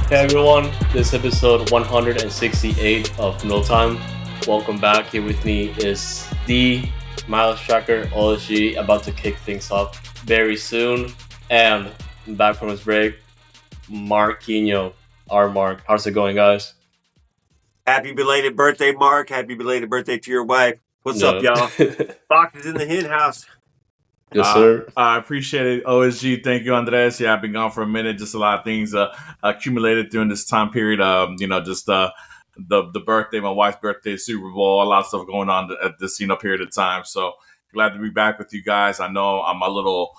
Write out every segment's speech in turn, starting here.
Hey everyone, this is episode 168 of Noodle Time. Welcome back. Here with me is the Miles Tracker OSG about to kick things off very soon. And back from his break, Marquinho, our Mark. How's it going, guys? Happy belated birthday, Mark. Happy belated birthday to your wife. What's up, No. y'all? Fox is in the hen house. Yes, sir. I appreciate it, OSG. Thank you, Andres. Yeah, I've been gone for a minute. Just a lot of things accumulated during this time period. Just the birthday, my wife's birthday, Super Bowl, a lot of stuff going on at this period of time. So glad to be back with you guys. I know I'm a little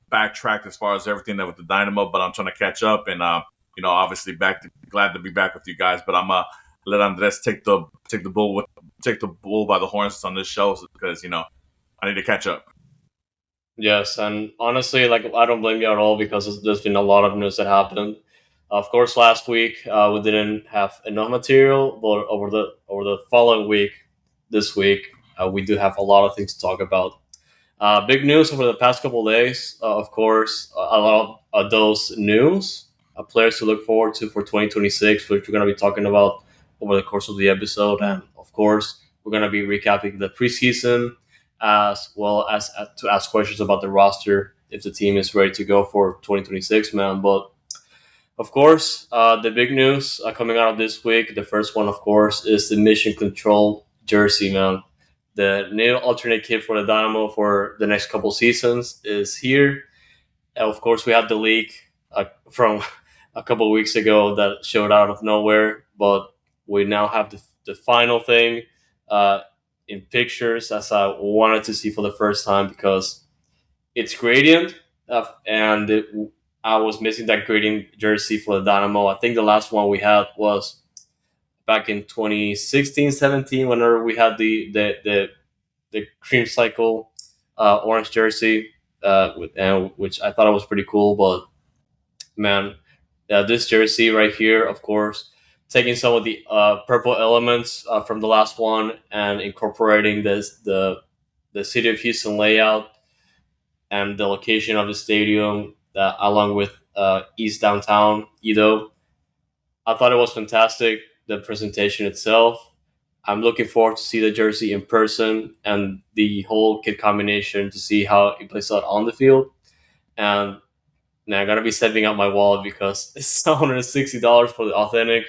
backtracked as far as everything that with the Dynamo, but I'm trying to catch up and obviously glad to be back with you guys. But I'm let Andres take the bull by the horns on this show because I need to catch up. Yes, and honestly, I don't blame you at all because there's been a lot of news that happened. Of course, last week we didn't have enough material, but over the following week, this week, we do have a lot of things to talk about. Big news over the past couple of days. Of course, a lot of those news, players to look forward to for 2026, which we're going to be talking about over the course of the episode. And of course, we're going to be recapping the preseason as well as to ask questions about the roster if the team is ready to go for 2026, man. But of course, the big news coming out of this week, the first one, of course, is the Mission Control jersey, man. The new alternate kit for the Dynamo for the next couple seasons is here. And of course, we had the leak from a couple weeks ago that showed out of nowhere, but we now have the final thing uh, in pictures as I wanted to see for the first time because it's gradient, I was missing that gradient jersey for the Dynamo. I think the last one we had was back in 2016-17 whenever we had the cream cycle orange jersey which I thought it was pretty cool. But man, this jersey right here, of course, taking some of the purple elements from the last one and incorporating the city of Houston layout and the location of the stadium, along with East Downtown Edo. I thought it was fantastic. The presentation itself. I'm looking forward to see the jersey in person and the whole kit combination to see how it plays out on the field. And now I'm gonna be saving up my wallet because it's $160 for the authentic.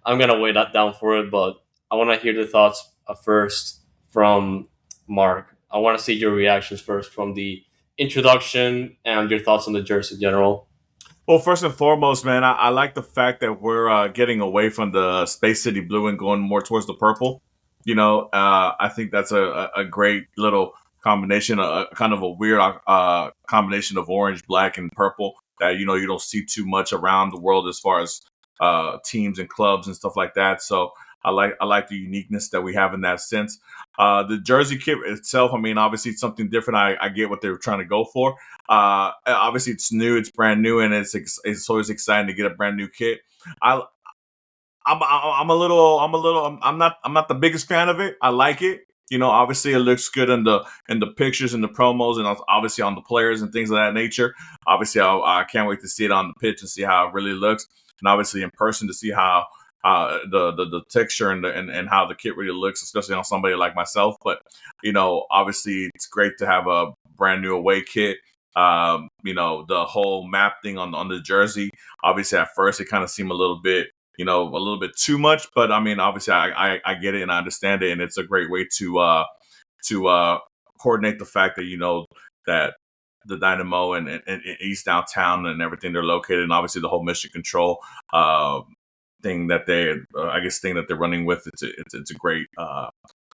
I'm gonna weigh that down for it, but I want to hear the thoughts first from Mark. I want to see your reactions first from the introduction and your thoughts on the jersey in general. Well, first and foremost, man, I like the fact that we're getting away from the Space City blue and going more towards the purple. I think that's a great little combination, kind of a weird combination of orange, black, and purple that you don't see too much around the world as far as teams and clubs and stuff like that. So I like the uniqueness that we have in that sense. The jersey kit itself, I mean, obviously it's something different. I get what they were trying to go for. Obviously it's new, it's brand new, and it's always exciting to get a brand new kit. I I'm not the biggest fan of it. I like it. Obviously it looks good in the pictures and the promos, and obviously on the players and things of that nature. Obviously, I can't wait to see it on the pitch and see how it really looks, and obviously in person to see how the texture and how the kit really looks, especially on somebody like myself. But obviously it's great to have a brand new away kit. The whole map thing on the jersey. Obviously, at first it kind of seemed a little bit too much, but I mean, obviously, I get it and I understand it, and it's a great way to coordinate the fact that that the Dynamo and East Downtown and everything they're located, and obviously the whole mission control thing that they're running with. It's a great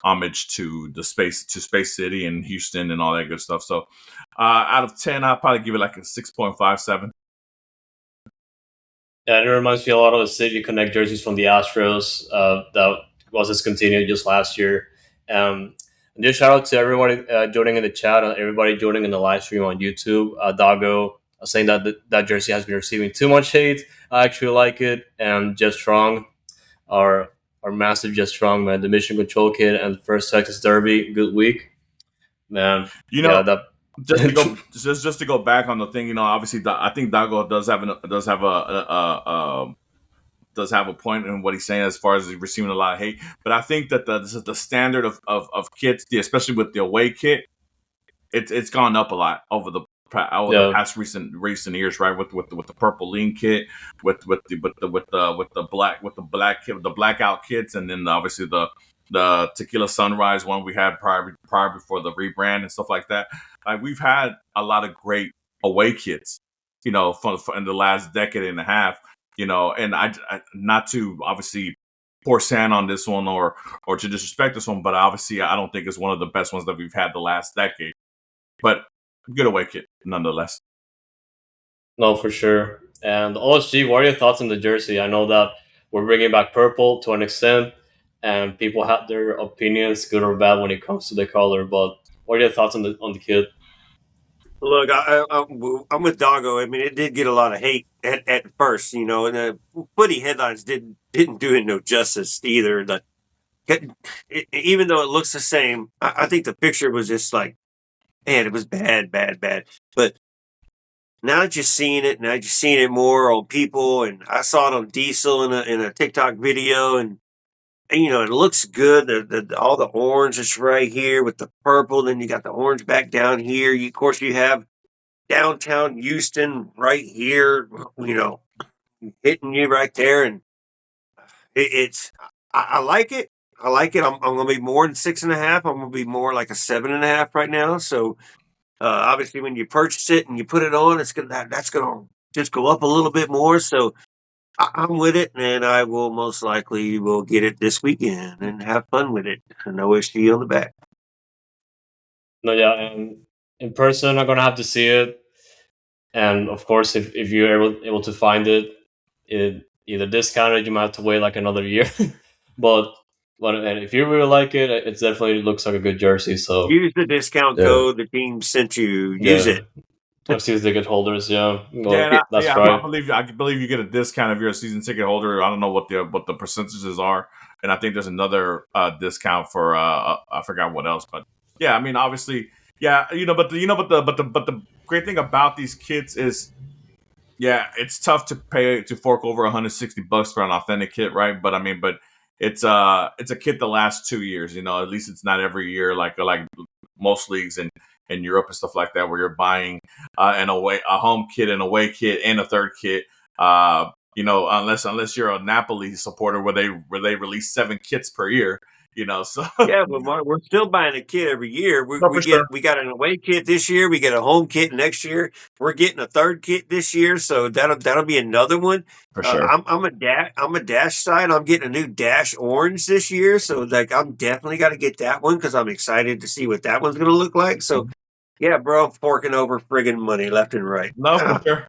homage to Space City and Houston and all that good stuff. So out of 10, I'll probably give it like a 6.57. Yeah, and it reminds me a lot of the City Connect jerseys from the Astros that was discontinued just last year. And just shout out to everybody joining in the chat and everybody joining in the live stream on YouTube. Dago saying that that jersey has been receiving too much hate. I actually like it. And Just Strong, our massive Just Strong, man, the Mission Control Kid and the first Texas Derby, good week, man. You Yeah, know, that. Just to go back on the thing, obviously, I think Dago does have a point in what he's saying as far as he's receiving a lot of hate. But I think that the standard of kits, especially with the away kit, it's gone up a lot over the Yeah. past recent years, right? With the purple lean kit, with the black kit, the blackout kits, and then obviously the tequila sunrise one we had prior before the rebrand and stuff like that. Like, we've had a lot of great away kits, for in the last decade and a half, and I not to obviously pour sand on this one or to disrespect this one, but obviously I don't think it's one of the best ones that we've had the last decade. But good away kit nonetheless. No, for sure. And OSG, what are your thoughts on the jersey? I know that we're bringing back purple to an extent, and people have their opinions, good or bad, when it comes to the color. But what are your thoughts on the kit? Look, I'm with Doggo. I mean, it did get a lot of hate at first, and the footy headlines didn't do it no justice either. Even though it looks the same, I think the picture was just like, man, it was bad, bad, bad. But now that you're seeing it, more on people, and I saw it on Diesel in a TikTok video, and it looks good. All the orange is right here with the purple. Then you got the orange back down here. Of course, you have downtown Houston right here. Hitting you right there, and it's. I like it. I like it. I'm going to be more than 6.5. I'm going to be more like a 7.5 right now. So obviously, when you purchase it and you put it on, that's gonna just go up a little bit more. So I'm with it, and I will most likely will get it this weekend and have fun with it. No issue on the back. No, yeah, and in person, I'm gonna have to see it. And of course, if you're able to find it either discounted, you might have to wait like another year. but and if you really like it, it definitely looks like a good jersey. So Use the discount yeah, code the team sent you. Use yeah. it. FC ticket holders, yeah. Yeah, Well, that's I right. believe you get a discount if you're a season ticket holder. I don't know what the percentages are, and I think there's another discount for I forgot what else, but yeah, I mean, obviously, yeah, but the great thing about these kits is, yeah, it's tough to fork over $160 for an authentic kit, right? But I mean, it's a kit that lasts 2 years. At least it's not every year like most leagues in Europe and stuff like that, where you're buying a home kit, an away kit, and a third kit. Unless you're a Napoli supporter where they release 7 kits per year. So Yeah, but Mark, we're still buying a kit every year. no, for sure, We got an away kit this year. We get a home kit next year. We're getting a third kit this year, so that'll be another one. for sure. I'm a dash side. I'm getting a new dash orange this year, so like I'm definitely got to get that one because I'm excited to see what that one's gonna look like. So yeah, bro, I'm forking over friggin' money left and right. No, for sure.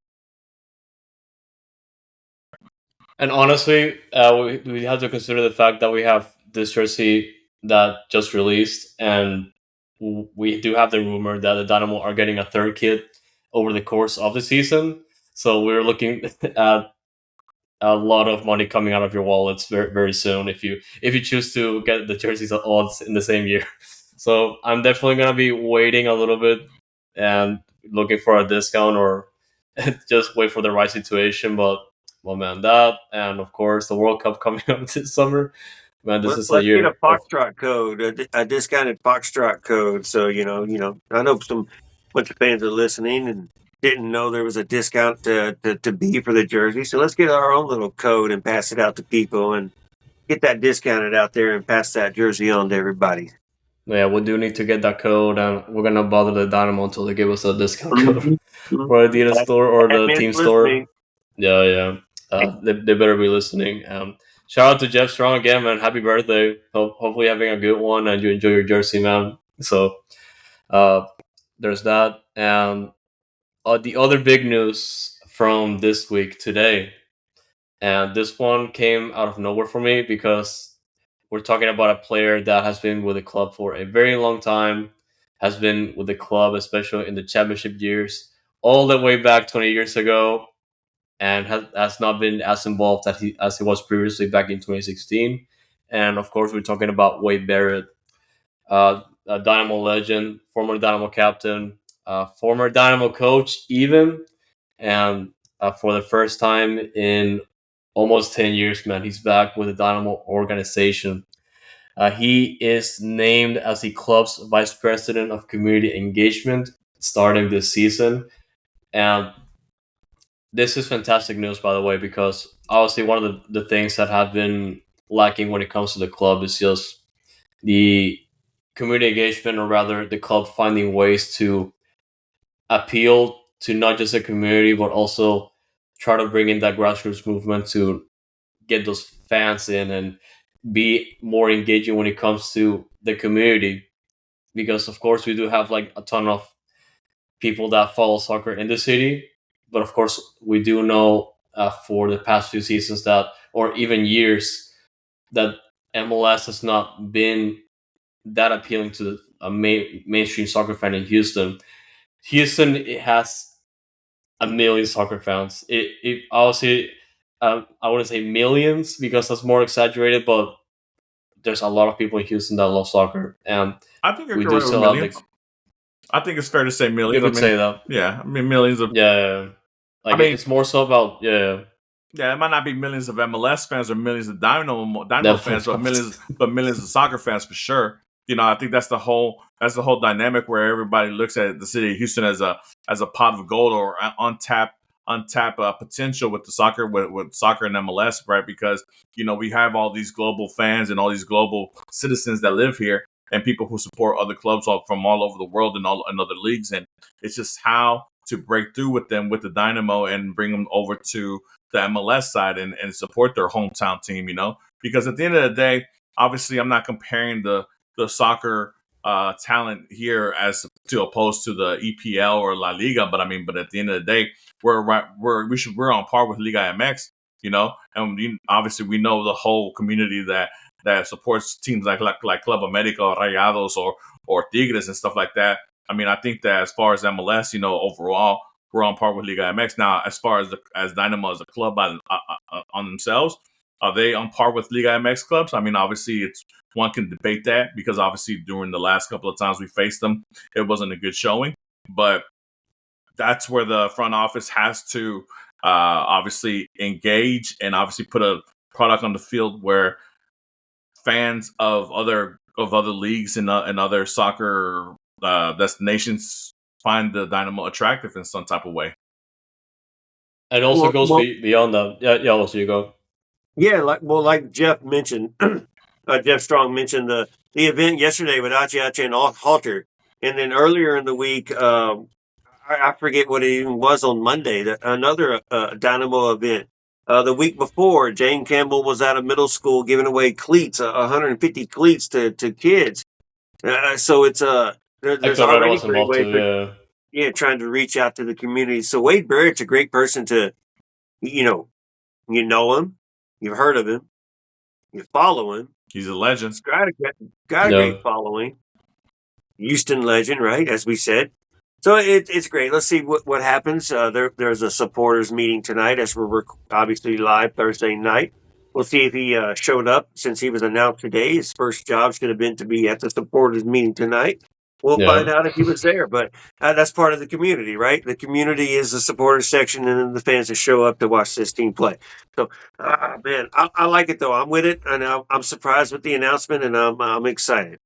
And honestly, we have to consider the fact that we have this jersey that just released, and we do have the rumor that the Dynamo are getting a third kit over the course of the season. So we're looking at a lot of money coming out of your wallets very very soon if you choose to get the jerseys all in the same year. So I'm definitely gonna be waiting a little bit and looking for a discount or just wait for the right situation. But well, man, that and of course the World Cup coming up this summer, man, this is a Let's get a year of Foxtrot code, a discounted Foxtrot code. So I know some bunch of fans are listening and didn't know there was a discount to be for the jersey. So let's get our own little code and pass it out to people and get that discounted out there and pass that jersey on to everybody. yeah. We do need to get that code, and we're gonna bother the Dynamo until they give us a discount code Mm-hmm. for the Adidas store or the Admin's team store. listening. Yeah, yeah. They better be listening. Shout out to Jeff Strong again, man. Happy birthday. Hopefully having a good one and you enjoy your jersey, man. So uh, there's that. And the other big news from this week today, and this one came out of nowhere for me because we're talking about a player that has been with the club for a very long time, has been with the club, especially in the championship years, all the way back 20 years ago, and has not been as involved as he was previously back in 2016. And of course, we're talking about Wade Barrett, a Dynamo legend, former Dynamo captain. former Dynamo coach, even, and for the first time in almost 10 years, man, he's back with the Dynamo organization. He is named as the club's vice president of community engagement starting this season. And this is fantastic news, by the way, because obviously one of the things that have been lacking when it comes to the club is just the community engagement, or rather, the club finding ways to appeal to not just the community, but also try to bring in that grassroots movement to get those fans in and be more engaging when it comes to the community. Because, of course, we do have like a ton of people that follow soccer in the city. But of course, we do know for the past few seasons that, or even years, that MLS has not been that appealing to a mainstream soccer fan in Houston. Houston, it has a million soccer fans. It obviously, I wouldn't say millions because that's more exaggerated, but there's a lot of people in Houston that love soccer, and I think you're we do correct with still have millions. I think it's fair to say you millions. I could mean, say that. yeah, I mean millions of. Yeah, I like mean, it's more so about yeah, it might not be millions of MLS fans or millions of Dynamo fans, definitely. but millions of soccer fans for sure. You know, I think that's the whole dynamic where everybody looks at the city of Houston as a pot of gold or untapped potential with the soccer with soccer and MLS, right? Because we have all these global fans and all these global citizens that live here and people who support other clubs from all over the world and other leagues, and it's just how to break through with them with the Dynamo and bring them over to the MLS side and support their hometown team, because at the end of the day, obviously I'm not comparing the soccer talent here as to opposed to the EPL or La Liga, but at the end of the day, we're on par with Liga MX, and obviously we know the whole community that supports teams like Club America, or Rayados, or Tigres and stuff like that. I mean, I think that as far as MLS, overall, we're on par with Liga MX. Now, as far as Dynamo as a club on themselves, are they on par with Liga MX clubs? I mean, obviously, one can debate that because obviously during the last couple of times we faced them, it wasn't a good showing. But that's where the front office has to obviously engage and obviously put a product on the field where fans of other leagues and other soccer destinations find the Dynamo attractive in some type of way. It also goes Well, beyond that. Yeah, also you go. yeah, like Jeff mentioned, Jeff Strong mentioned the event yesterday with Achi and Halter, and then earlier in the week, I forget what it even was on Monday. Another Dynamo event. The week before, Jane Campbell was out of middle school giving away cleats, 150 cleats to kids. So it's there's Corrado already was great involved ways too. for Yeah, trying to reach out to the community. So Wade Barrett's a great person to you know you know him, you've heard of him, you follow him. He's a legend. He's got a yeah. great following. Houston legend, right? As we said. So it's great. Let's see what happens. There's a supporters meeting tonight as we're obviously live Thursday night. We'll see if he showed up since he was announced today. His first job should have been to be at the supporters meeting tonight. We'll find Yeah. out if he was there, but that's part of the community, right? The community is the supporters section and then the fans that show up to watch this team play. So, man, I like it though. I'm with it, and I'm surprised with the announcement, and I'm excited.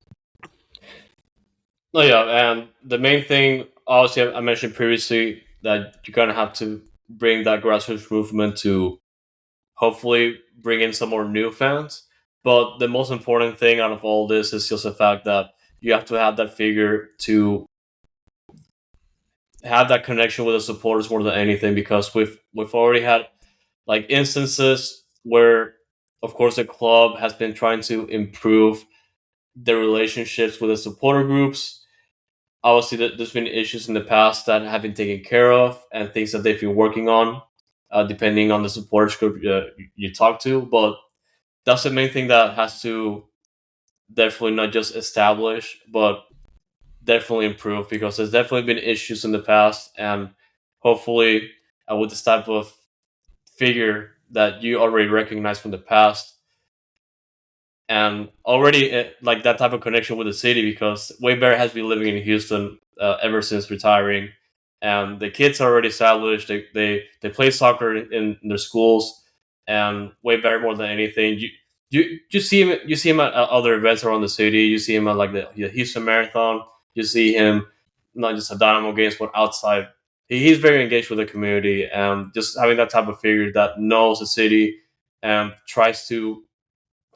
No, yeah, and the main thing, obviously, I mentioned previously that you're gonna have to bring that grassroots movement to hopefully bring in some more new fans. But the most important thing out of all this is just the fact that you have to have that figure to have that connection with the supporters more than anything, because we've already had like instances where, of course, the club has been trying to improve the relationships with the supporter groups. Obviously, there's been issues in the past that have been taken care of and things that they've been working on, depending on the supporters group you talk to. But that's the main thing that has to definitely not just establish, but definitely improve, because there's definitely been issues in the past, and hopefully, with this type of figure that you already recognize from the past, and already like that type of connection with the city because Wade Barrett has been living in Houston ever since retiring, and the kids are already established. They play soccer in their schools, and Wade Barrett more than anything. You see him at other events around the city. You see him at like the Houston Marathon. You see him not just at Dynamo games but outside. He's very engaged with the community, and just having that type of figure that knows the city and tries to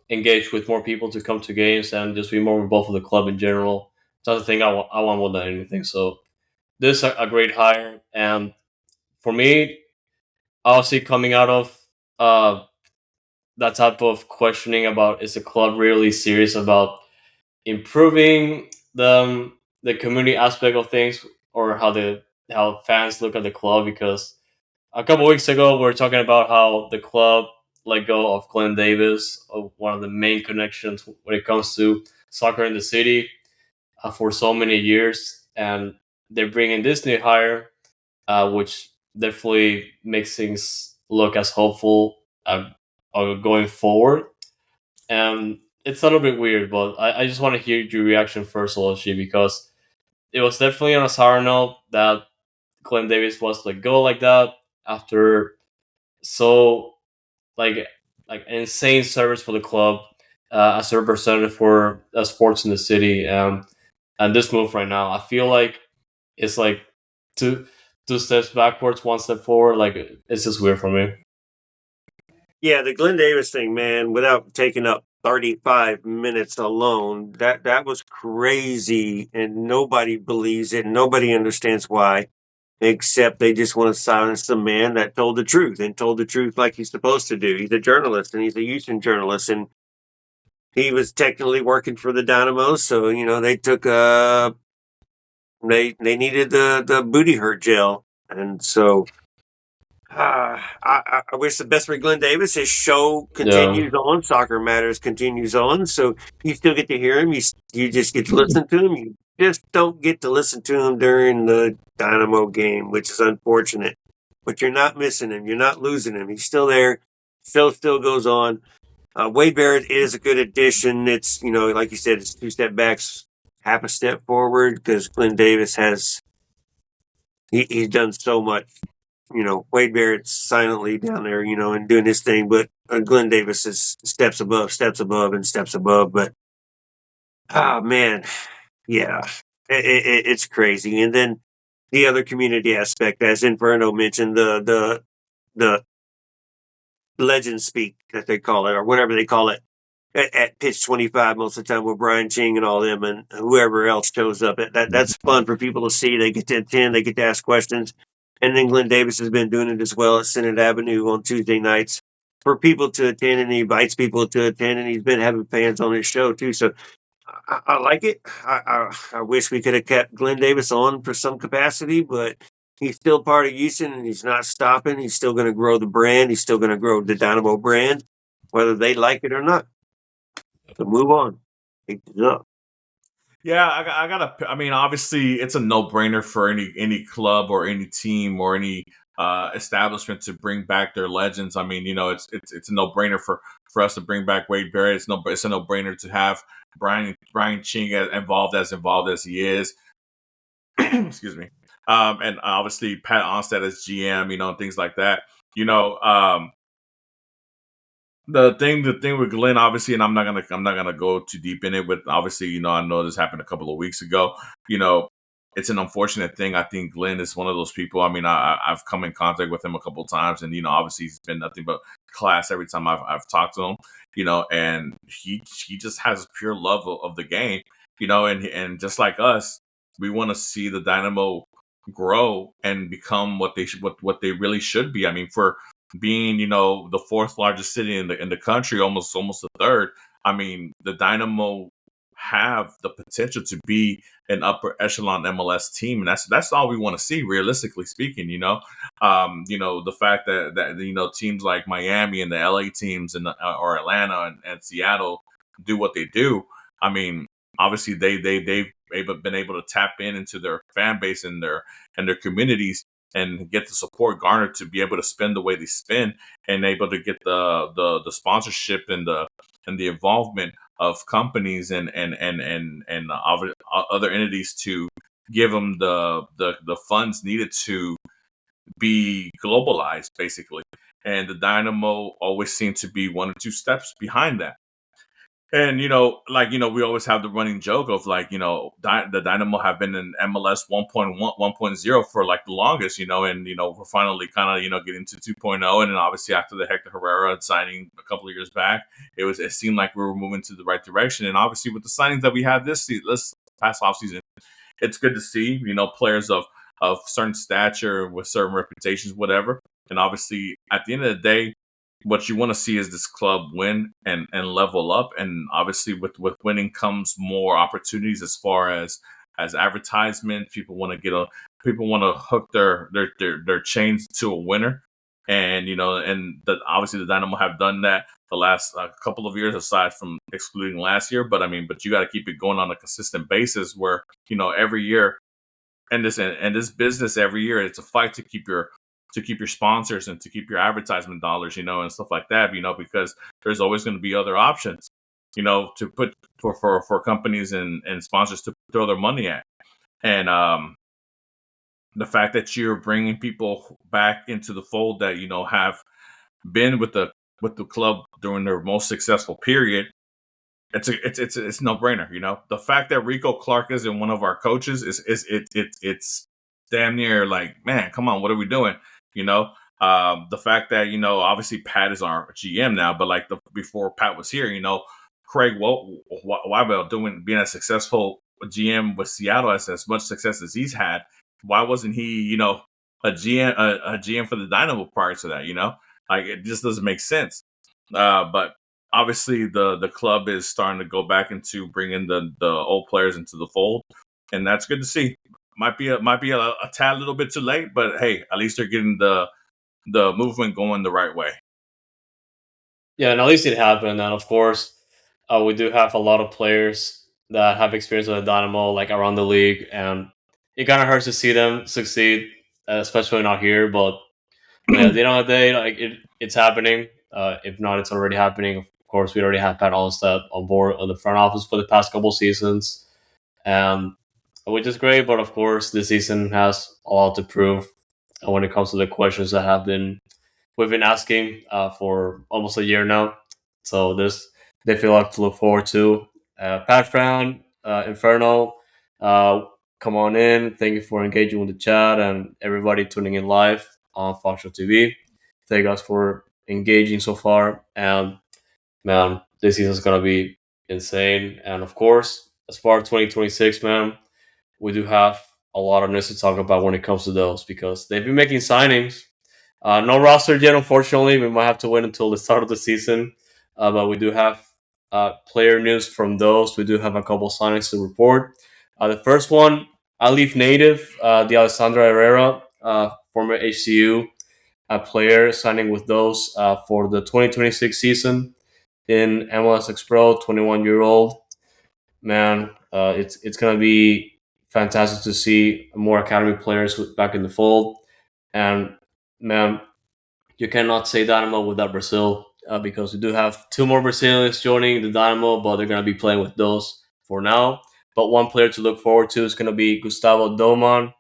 engage with more people to come to games and just be more involved with the club in general. That's the thing I want more than anything. So this is a great hire, and for me, obviously coming out of uh, that type of questioning about is the club really serious about improving the community aspect of things or how fans look at the club because a couple weeks ago we were talking about how the club let go of Glenn Davis, one of the main connections when it comes to soccer in the city for so many years, and they're bringing this new hire, which definitely makes things look as hopeful going forward. And it's a little bit weird, but I just want to hear your reaction first, Oloshi, because it was definitely on a sour note that Glenn Davis was let go like that after so like insane service for the club as a representative for sports in the city. And this move right now, I feel like it's like two two steps backwards, one step forward. Like it's just weird for me. Yeah, the Glenn Davis thing, man, without taking up 35 minutes alone, that was crazy, and nobody believes it. Nobody understands why, except they just want to silence the man that told the truth and told the truth like he's supposed to do. He's a journalist, and he's a Houston journalist, and he was technically working for the Dynamo, so they took they needed the booty hurt gel, and so I wish the best for Glenn Davis. His show Yeah, continues on. Soccer Matters continues on. So you still get to hear him. You just get to listen to him. You just don't get to listen to him during the Dynamo game, which is unfortunate. But you're not missing him. You're not losing him. He's still there. Show still goes on. Wade Barrett is a good addition. It's, like you said, it's 2 step backs, half a step forward because Glenn Davis he's done so much. Wade Barrett's silently down there, and doing his thing, but Glenn Davis is steps above, and steps above. But man, yeah, it's crazy. And then the other community aspect, as Inferno mentioned, the legend speak that they call it, or whatever they call it, at pitch 25 most of the time with Brian Ching and all them and whoever else shows up. That's fun for people to see. They get to attend, they get to ask questions. And then Glenn Davis has been doing it as well at Senate Avenue on Tuesday nights for people to attend, and he invites people to attend, and he's been having fans on his show too. So I like it. I wish we could have kept Glenn Davis on for some capacity, but he's still part of Houston, and he's not stopping. He's still going to grow the brand. He's still going to grow the Dynamo brand, whether they like it or not. So move on. Pick it up. Yeah, I gotta. I mean, obviously, it's a no-brainer for any club or any team or any establishment to bring back their legends. I mean, it's a no-brainer for us to bring back Wade Barrett. It's a no-brainer to have Brian Ching involved as he is. Excuse me. And obviously Pat Onstad as GM, and things like that. The thing with Glenn, obviously, and I'm not gonna go too deep in it. But obviously, I know this happened a couple of weeks ago. It's an unfortunate thing. I think Glenn is one of those people. I mean, I've come in contact with him a couple of times, and obviously he's been nothing but class every time I've talked to him. And he just has pure love of the game. And just like us, we want to see the Dynamo grow and become what what they really should be. I mean, for being the fourth largest city in the country, almost the third. I mean, the Dynamo have the potential to be an upper echelon MLS team, and that's all we want to see, realistically speaking. The fact that teams like Miami and the LA teams and or Atlanta and Seattle do what they do. I mean, obviously they've been able to tap into their fan base and their communities and get the support garnered to be able to spend the way they spend and able to get the sponsorship and and the involvement of companies and other entities to give them the funds needed to be globalized, basically. And the Dynamo always seemed to be one or two steps behind that. And we always have the running joke of the Dynamo have been in MLS 1.1, 1.0 for like the longest, and we're finally kind of getting to 2.0, and then obviously after the Hector Herrera signing a couple of years back, it seemed like we were moving to the right direction. And obviously with the signings that we had this past offseason, it's good to see players of certain stature with certain reputations, whatever. And obviously at the end of the day, what you want to see is this club win and level up. And obviously with winning comes more opportunities as far as advertisement. People want to hook their chains to a winner. And obviously the Dynamo have done that the last couple of years, aside from excluding last year. But you got to keep it going on a consistent basis where every year, and this business, every year it's a fight to keep your sponsors and to keep your advertisement dollars, and stuff like that, because there's always going to be other options, to put for companies and sponsors to throw their money at. And the fact that you're bringing people back into the fold that, have been with the club during their most successful period, it's no brainer. The fact that Rico Clark isn't one of our coaches it's damn near like, man, come on, what are we doing? The fact that obviously Pat is our GM now, but like before Pat was here, Craig Waibel being a successful GM with Seattle, as much success as he's had, why wasn't he a GM for the Dynamo prior to that? Like, it just doesn't make sense. But obviously the club is starting to go back into bringing the old players into the fold, and that's good to see. Might be a tad little bit too late, but hey, at least they're getting the movement going the right way. Yeah, and at least it happened. And of course, we do have a lot of players that have experience with the Dynamo, like around the league, and it kind of hurts to see them succeed, especially not here. But yeah, at the end of the day, like it's happening. If not, it's already happening. Of course, we already have Pat Onstad on board on the front office for the past couple seasons, and which is great. But of course, this season has a lot to prove when it comes to the questions that we've been asking for almost a year now. So there's definitely a lot to look forward to. Pat Fran, Inferno, come on in. Thank you for engaging with the chat and everybody tuning in live on Fox Show TV. Thank you guys for engaging so far. And man, this season's gonna be insane. And of course, as far as 2026, man, we do have a lot of news to talk about when it comes to those because they've been making signings. No roster yet, unfortunately. We might have to wait until the start of the season. But we do have player news from those. We do have a couple signings to report. The first one, Alif native, the Alessandra Herrera, former HCU player, signing with those for the 2026 season in MLS X Pro, 21-year-old. Man, it's going to be fantastic to see more academy players back in the fold. And man, you cannot say Dynamo without Brazil because we do have two more Brazilians joining the Dynamo, but they're going to be playing with those for now. But one player to look forward to is going to be Gustavo Doman.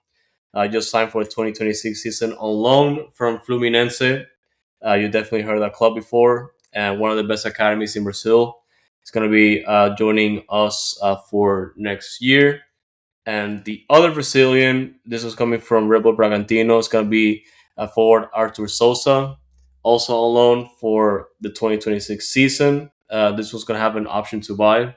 Just signed for the 2026 season on loan from Fluminense. You definitely heard of that club before, and one of the best academies in Brazil. It's going to be joining us for next year. And the other Brazilian, this is coming from Red Bull Bragantino, is going to be forward Artur Souza, also on loan for the 2026 season. This was going to have an option to buy.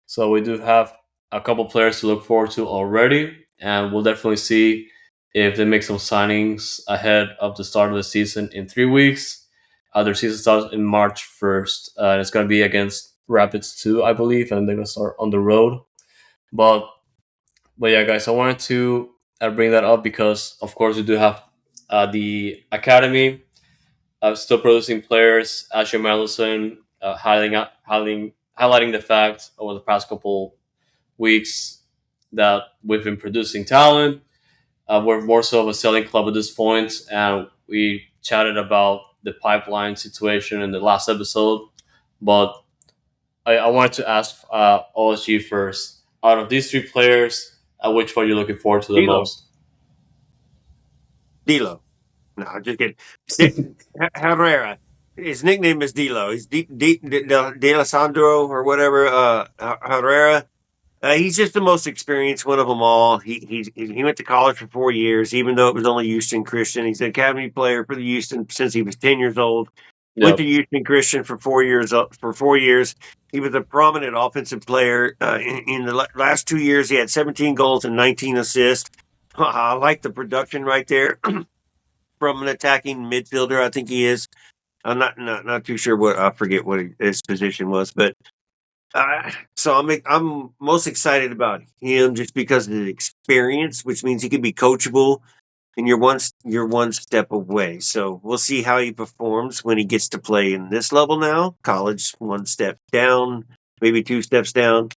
So we do have a couple players to look forward to already, and we'll definitely see if they make some signings ahead of the start of the season in 3 weeks. Their season starts in March 1st, and it's going to be against Rapids 2, I believe, and they're going to start on the road. But yeah, guys, I wanted to bring that up because, of course, we do have the academy still producing players. Ashley Mellison highlighting the fact over the past couple weeks that we've been producing talent. We're more so of a selling club at this point, and we chatted about the pipeline situation in the last episode. But I wanted to ask OSG first. Out of these three players, which one are you looking forward to the D'Lo, most? D'Lo. No, I'm just kidding. D- Herrera. His nickname is D'Lo. He's D'Alessandro or whatever. Herrera. He's just the most experienced one of them all. He went to college for 4 years, even though it was only Houston Christian. He's an academy player for the Houston since he was 10 years old. Went to Yep. Houston Christian for 4 years. For 4 years, he was a prominent offensive player. In the last 2 years, he had 17 goals and 19 assists. I like the production right there from an attacking midfielder. I think he is. I'm not too sure what I forget what his position was, but so I'm most excited about him just because of the experience, which means he can be coachable, and you're one step away. So we'll see how he performs when he gets to play in this level now. College, one step down, maybe two steps down.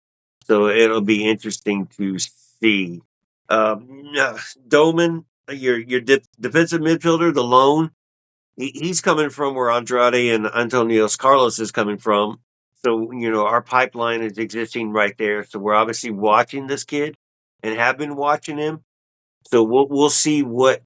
So it'll be interesting to see. Doman, your defensive midfielder, the lone. He's coming from where Andrade and Antonios Carlos is coming from. So, our pipeline is existing right there. So we're obviously watching this kid and have been watching him. So we'll see what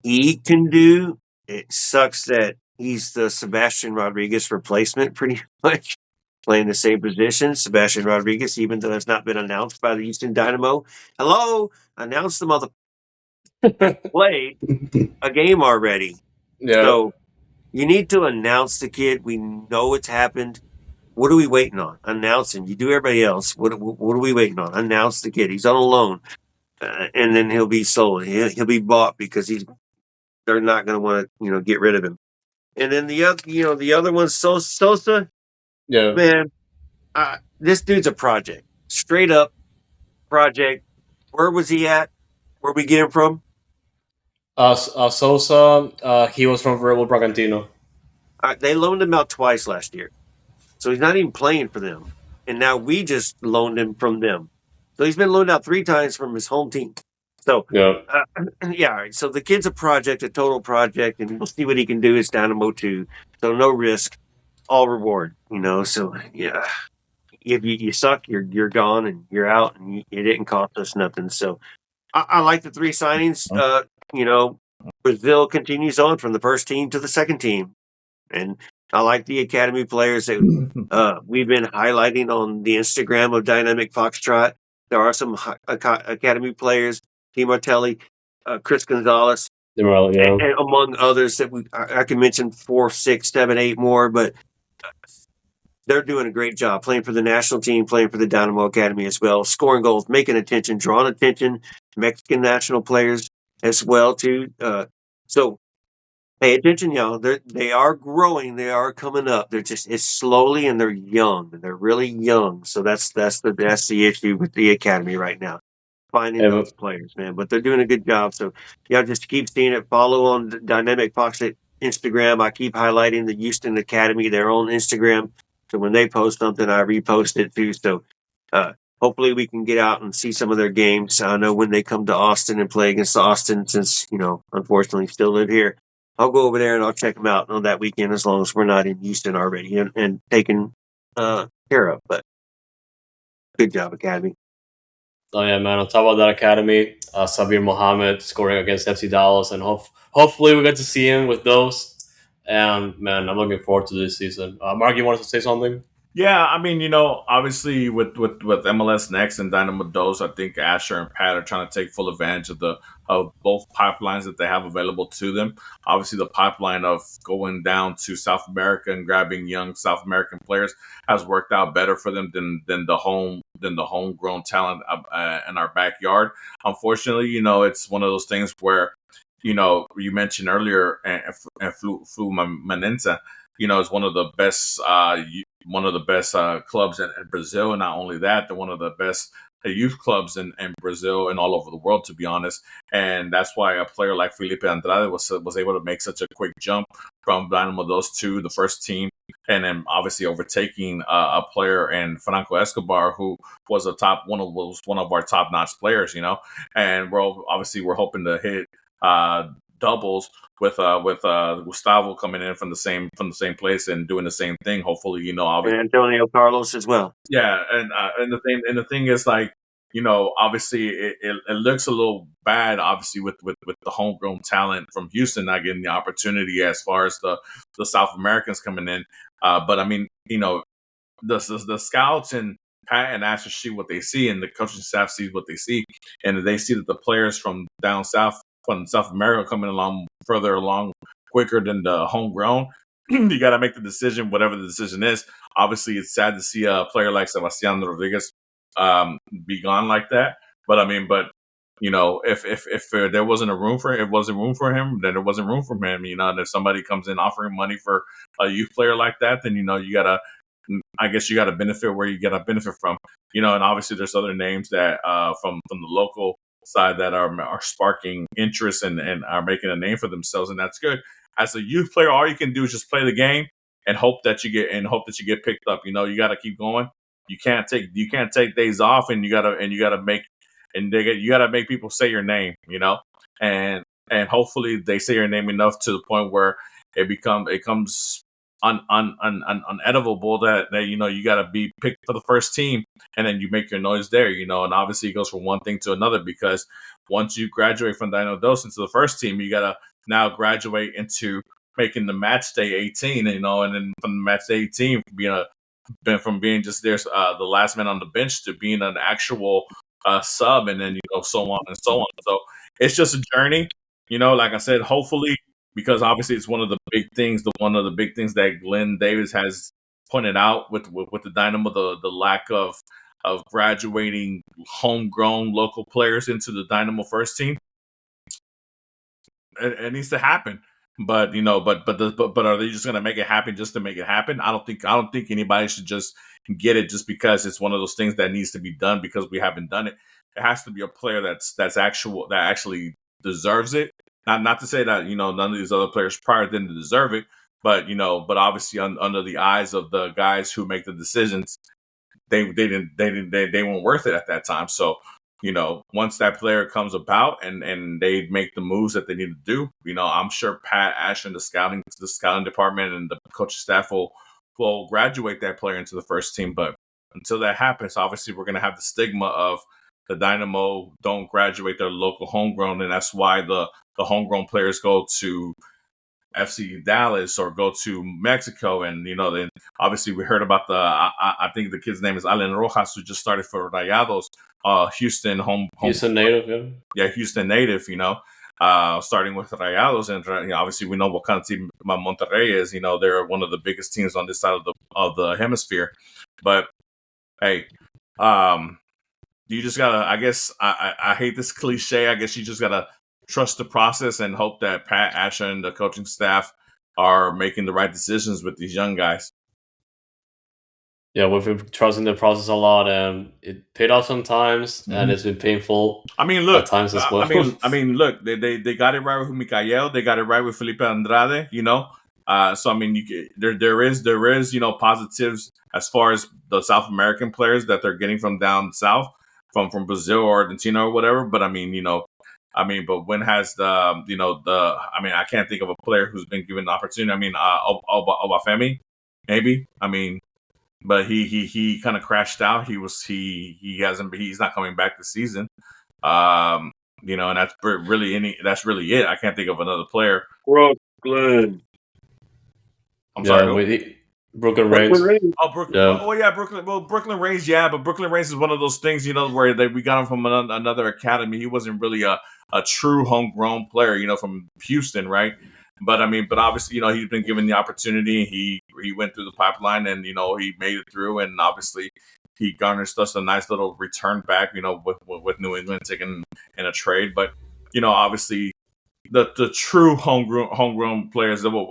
he can do. It sucks that he's the Sebastian Rodriguez replacement pretty much playing the same position. Sebastian Rodriguez, even though it's not been announced by the Houston Dynamo. Hello, announce the mother play a game already. Yeah. So you need to announce the kid. We know it's happened. What are we waiting on? Announce him. You do everybody else. What are we waiting on? Announce the kid. He's on a loan, and then he'll be sold. He'll be bought because they're not going to want to get rid of him. And then the other one's Sosa. Yeah. Man, this dude's a project. Straight up project. Where was he at? Where we get him from? Sosa, he was from Verbal Bragantino. They loaned him out twice last year. So he's not even playing for them. And now we just loaned him from them. So he's been loaned out 3 times from his home team. So, Yeah. yeah, all right. So the kid's a project, a total project, and we'll see what he can do. It's Dynamo 2. So no risk, all reward, So, yeah, if you suck, you're gone and you're out, and it didn't cost us nothing. So I like the 3 signings. You know, Brazil continues on from the first team to the second team. And I like the academy players that we've been highlighting on the Instagram of Dynamic Foxtrot. There are some academy players, Martelli, Chris Gonzalez, Yeah. and among others that I can mention 4, 6, 7, 8 more, but they're doing a great job playing for the national team, playing for the Dynamo Academy as well, scoring goals, making attention, drawing attention, Mexican national players as well too. So pay attention, y'all. They are growing. They are coming up. It's slowly, and they're young. They're really young. So that's the issue with the academy right now. Finding Yeah, those players, man. But they're doing a good job. So y'all just keep seeing it. Follow on Dynamic Fox at Instagram. I keep highlighting the Houston Academy, their own Instagram. So when they post something, I repost it too. So hopefully we can get out and see some of their games. I know when they come to Austin and play against Austin, since unfortunately still live here. I'll go over there and I'll check them out on that weekend as long as we're not in Houston already and taken care of. But good job, Academy. Oh yeah, man. On top of that academy, Sabir Mohammed scoring against FC Dallas, and hopefully we get to see him with those. And man, I'm looking forward to this season. Mark, you wanted to say something? Yeah, I mean, obviously with MLS Next and Dynamo Dose, I think Asher and Pat are trying to take full advantage of both pipelines that they have available to them. Obviously, the pipeline of going down to South America and grabbing young South American players has worked out better for them than the homegrown talent in our backyard. Unfortunately, it's one of those things where you mentioned earlier, and Fluminense, is one of the best clubs in Brazil. And not only that, they're one of the best youth clubs in Brazil and all over the world, to be honest. And that's why a player like Felipe Andrade was able to make such a quick jump from Dynamo those to the first team, and then obviously overtaking a player in Franco Escobar, who was one of our top notch players. And we're hoping to hit doubles with Gustavo coming in from the same place and doing the same thing. Hopefully, And obviously, Antonio Carlos as well. yeah, and the thing is, like, obviously it looks a little bad, obviously, with the homegrown talent from Houston not getting the opportunity as far as the South Americans coming in. But I mean, the scouts and Pat and Asher see what they see, and the coaching staff sees what they see, and they see that the players from down south, from South America, coming along further along quicker than the homegrown. You got to make the decision, whatever the decision is. Obviously, it's sad to see a player like Sebastián Rodriguez be gone like that. But I mean, if there wasn't room for him, then there wasn't room for him. And if somebody comes in offering money for a youth player like that, then you gotta. I guess you got to benefit where you got to benefit from, and obviously there's other names that from the local side that are sparking interest and are making a name for themselves, and that's good. As a youth player, all you can do is just play the game and hope that you get picked up. You got to keep going. You can't take days off, and you gotta make people say your name, and hopefully they say your name enough to the point where it comes unedible that you got to be picked for the first team, and then you make your noise there, and obviously it goes from one thing to another, because once you graduate from Dino Dos into the first team, you got to now graduate into making the match day 18, and then from the match day 18, from being just there, the last man on the bench, to being an actual sub, and then so on and so on. So it's just a journey, like I said, hopefully, because obviously it's one of the big things that Glenn Davis has pointed out with the Dynamo, the lack of graduating homegrown local players into the Dynamo first team. It needs to happen. But but are they just going to make it happen just to make it happen? I don't think anybody should just get it just because it's one of those things that needs to be done because we haven't done it. It has to be a player that actually deserves it. Not to say that none of these other players prior didn't deserve it, but obviously under the eyes of the guys who make the decisions, they weren't worth it at that time. So once that player comes about and they make the moves that they need to do, I'm sure Pat Ash and the scouting department and the coaching staff will graduate that player into the first team. But until that happens, obviously we're going to have the stigma of the Dynamo don't graduate their local homegrown, and that's why the homegrown players go to FC Dallas or go to Mexico. And then obviously we heard about I think the kid's name is Alan Rojas, who just started for Rayados, Houston native, yeah, Houston native, starting with Rayados, and obviously we know what kind of team Monterrey is. They're one of the biggest teams on this side of the hemisphere. But hey, you just gotta, I guess, I hate this cliche, I guess you just gotta trust the process and hope that Pat Asher and the coaching staff are making the right decisions with these young guys. Yeah, we've been trusting the process a lot, and it paid off sometimes, and it's been painful. I mean, look, at times as well. Look, they got it right with Mikael, they got it right with Felipe Andrade, So I mean, there is positives as far as the South American players that they're getting from down south, from Brazil or Argentina or whatever. But I mean, but when has I can't think of a player who's been given the opportunity. I mean, Obafemi, maybe. I mean, but he kind of crashed out. He's not coming back this season. And that's really it. I can't think of another player. Brooklyn. I'm sorry. Brooklyn Reigns. Oh, Brooklyn. Yeah. Oh, yeah, Brooklyn. Well, Brooklyn Reigns, yeah, but Brooklyn Reigns is one of those things, where we got him from another academy. He wasn't really a true homegrown player, from Houston, right? But obviously, he's been given the opportunity. He went through the pipeline, and he made it through, and obviously he garnished us a nice little return back, with New England taking in a trade. But obviously the true homegrown players is what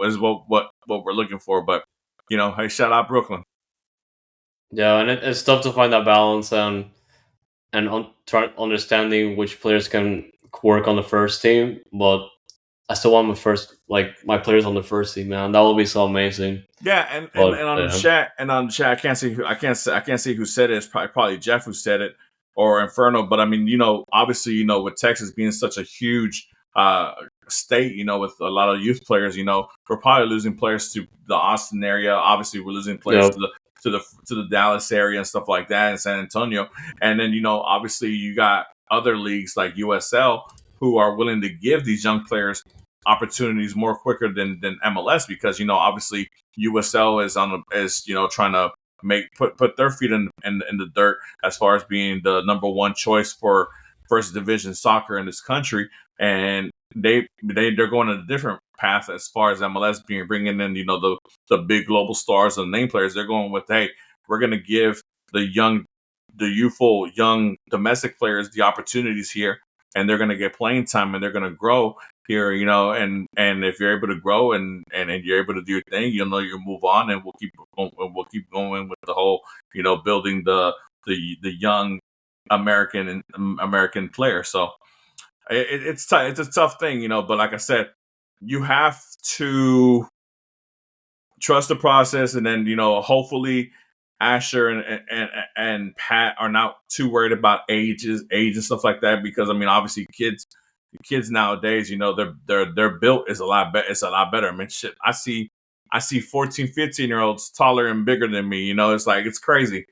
we're looking for. But hey, shout out Brooklyn. Yeah, and it's tough to find that balance and try understanding which players can work on the first team, but I still want my players on the first team, man. That would be so amazing. Yeah, and on the chat, I can't see who said it. It's probably Jeff who said it, or Inferno. But I mean, obviously, with Texas being such a huge state, with a lot of youth players. We're probably losing players to the Austin area. Obviously, we're losing players Yep. to the Dallas area and stuff like that, and San Antonio. And then obviously you got other leagues like USL who are willing to give these young players opportunities more quicker than MLS, because obviously USL is trying to put their feet in the dirt as far as being the number one choice for first division soccer in this country, and they're going a different path as far as MLS bringing in the big global stars and name players. They're going with, hey, we're going to give the youthful young domestic players the opportunities here, and they're going to get playing time and they're going to grow here, and if you're able to grow and you're able to do your thing, you move on, and we'll keep going with the whole building the young American player. So it's a tough thing, but like I said, you have to trust the process, and then hopefully Asher and Pat are not too worried about age and stuff like that, because obviously kids nowadays, their built is a lot better. It's a lot better. I mean, shit, I see 14, 15-year-olds taller and bigger than me. It's like, it's crazy.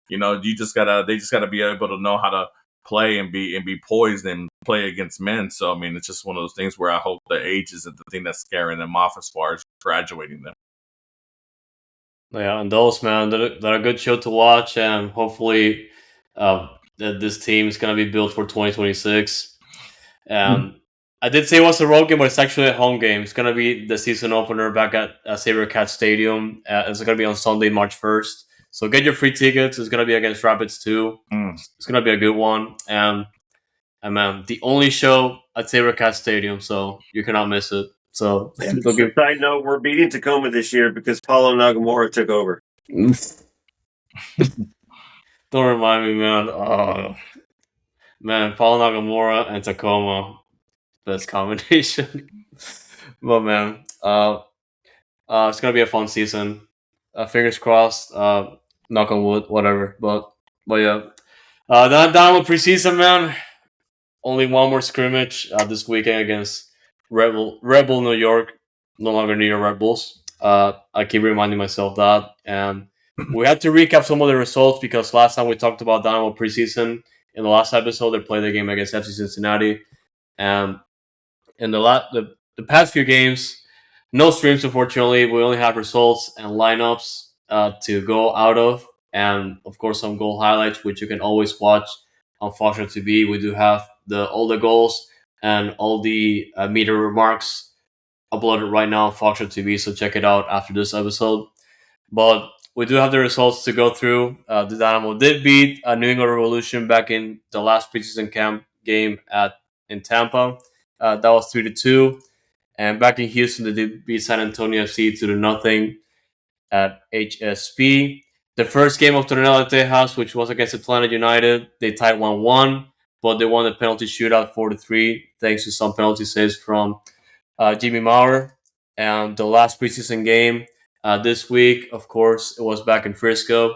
They just gotta be able to know how to play and be poised and play against men. So it's just one of those things where I hope the age isn't the thing that's scaring them off as far as graduating them. Yeah, and those, man, they're a good show to watch, and hopefully that this team is gonna be built for 2026. And I did say it was a road game, but it's actually a home game. It's gonna be the season opener back at SaberCat Stadium. It's gonna be on Sunday, March 1st. So get your free tickets. It's gonna be against Rapids 2. It's gonna be a good one, and man, the only show at SaberCat Stadium, so you cannot miss it. So side note, we're beating Tacoma this year because Paulo Nagamura took over. Don't remind me, man. Oh, man, Paulo Nagamura and Tacoma, best combination. But man, it's gonna be a fun season. Fingers crossed. Knock on wood, whatever. But yeah. Down with preseason, man. Only one more scrimmage this weekend against Rebel New York. No longer New York Red Bulls. I keep reminding myself that, and we had to recap some of the results because last time we talked about Dynamo preseason. In the last episode, they played the game against FC Cincinnati, and in the past few games, no streams, unfortunately. We only have results and lineups to go out of, and of course some goal highlights, which you can always watch on Fox TV. We do have all the goals and all the media remarks uploaded right now on Fox TV, so check it out after this episode. But we do have the results to go through. The Dynamo did beat New England Revolution back in the last preseason camp game in Tampa. That was 3-2. And back in Houston, they did beat San Antonio FC 2-0 at HSP. The first game of Tornado Tejas, which was against Atlanta United, they tied 1-1, but they won the penalty shootout 4-3, thanks to some penalty saves from Jimmy Maurer. And the last preseason game this week, of course, it was back in Frisco.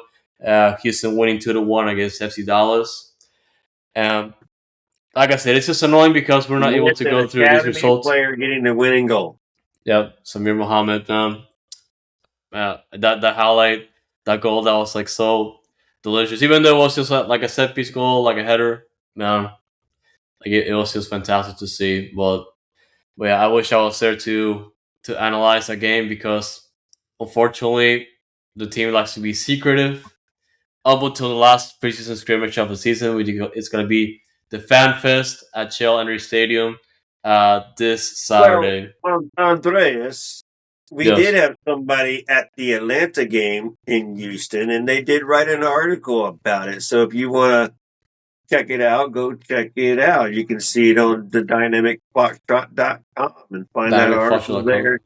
Houston winning 2-1 against FC Dallas. And like I said, it's just annoying because we're not able to go through these results. Player getting the winning goal. Yep, Samir Mohammed. That highlight, that goal, that was like so delicious. Even though it was just like a set piece goal, like a header, man, like it was just fantastic to see. But yeah, I wish I was there to analyze that game because unfortunately the team likes to be secretive up until the last preseason scrimmage of the season. It's going to be the Fan Fest at Shell Energy Stadium this Saturday. Well, Andrés, we did have somebody at the Atlanta game in Houston, and they did write an article about it. So if you want to check it out, go check it out. You can see it on the dynamicfoxtrot.com and find that article there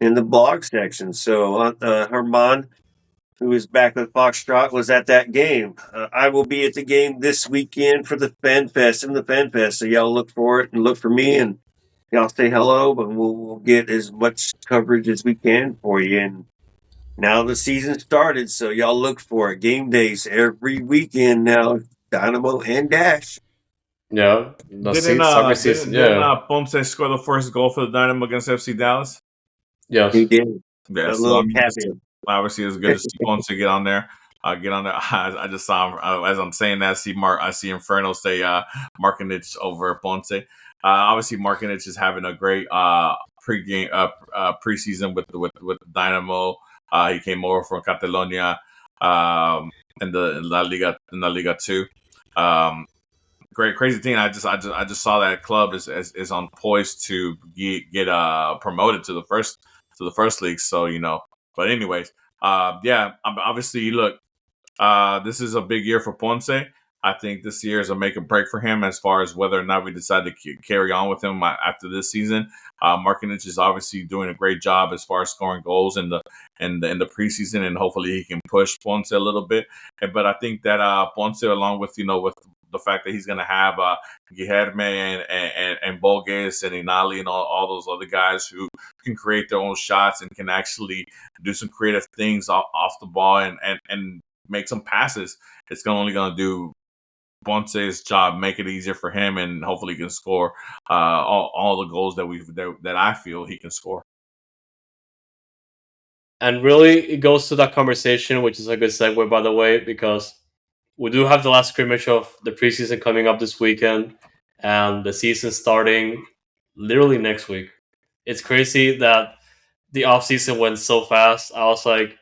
in the blog section. So Herman, who is back with Foxtrot, was at that game. I will be at the game this weekend for the Fan Fest and the Fan Fest. So y'all look for it and look for me, and y'all say hello, but we'll get as much coverage as we can for you. And now the season started, so y'all look for it. Game days every weekend now, Dynamo and Dash. Yeah, soccer season. Yeah, Ponce score the first goal for the Dynamo against FC Dallas? yes. He did Yeah, a so I little mean, tap in. obviously it's good to see Ponce get on there. Get on there. I just saw him as I'm saying that. I see Inferno say Markinich over Ponce. Obviously, Markinich is having a great preseason with the Dynamo. He came over from Catalonia in the La Liga 2. Great crazy thing. I just saw that club is on poised to get promoted to the first league. So but anyways, yeah. Obviously, look, this is a big year for Ponce. I think this year is a make or break for him as far as whether or not we decide to carry on with him after this season. Markinich is obviously doing a great job as far as scoring goals in the preseason, and hopefully he can push Ponce a little bit. But I think that Ponce, along with with the fact that he's going to have Guilherme and Borges and Inali and all those other guys who can create their own shots and can actually do some creative things off the ball and make some passes. It's only going to do Ponce's job, make it easier for him, and hopefully he can score all the goals that I feel he can score. And really, it goes to that conversation, which is a good segue, by the way, because we do have the last scrimmage of the preseason coming up this weekend, and the season starting literally next week. It's crazy that the offseason went so fast. I was like,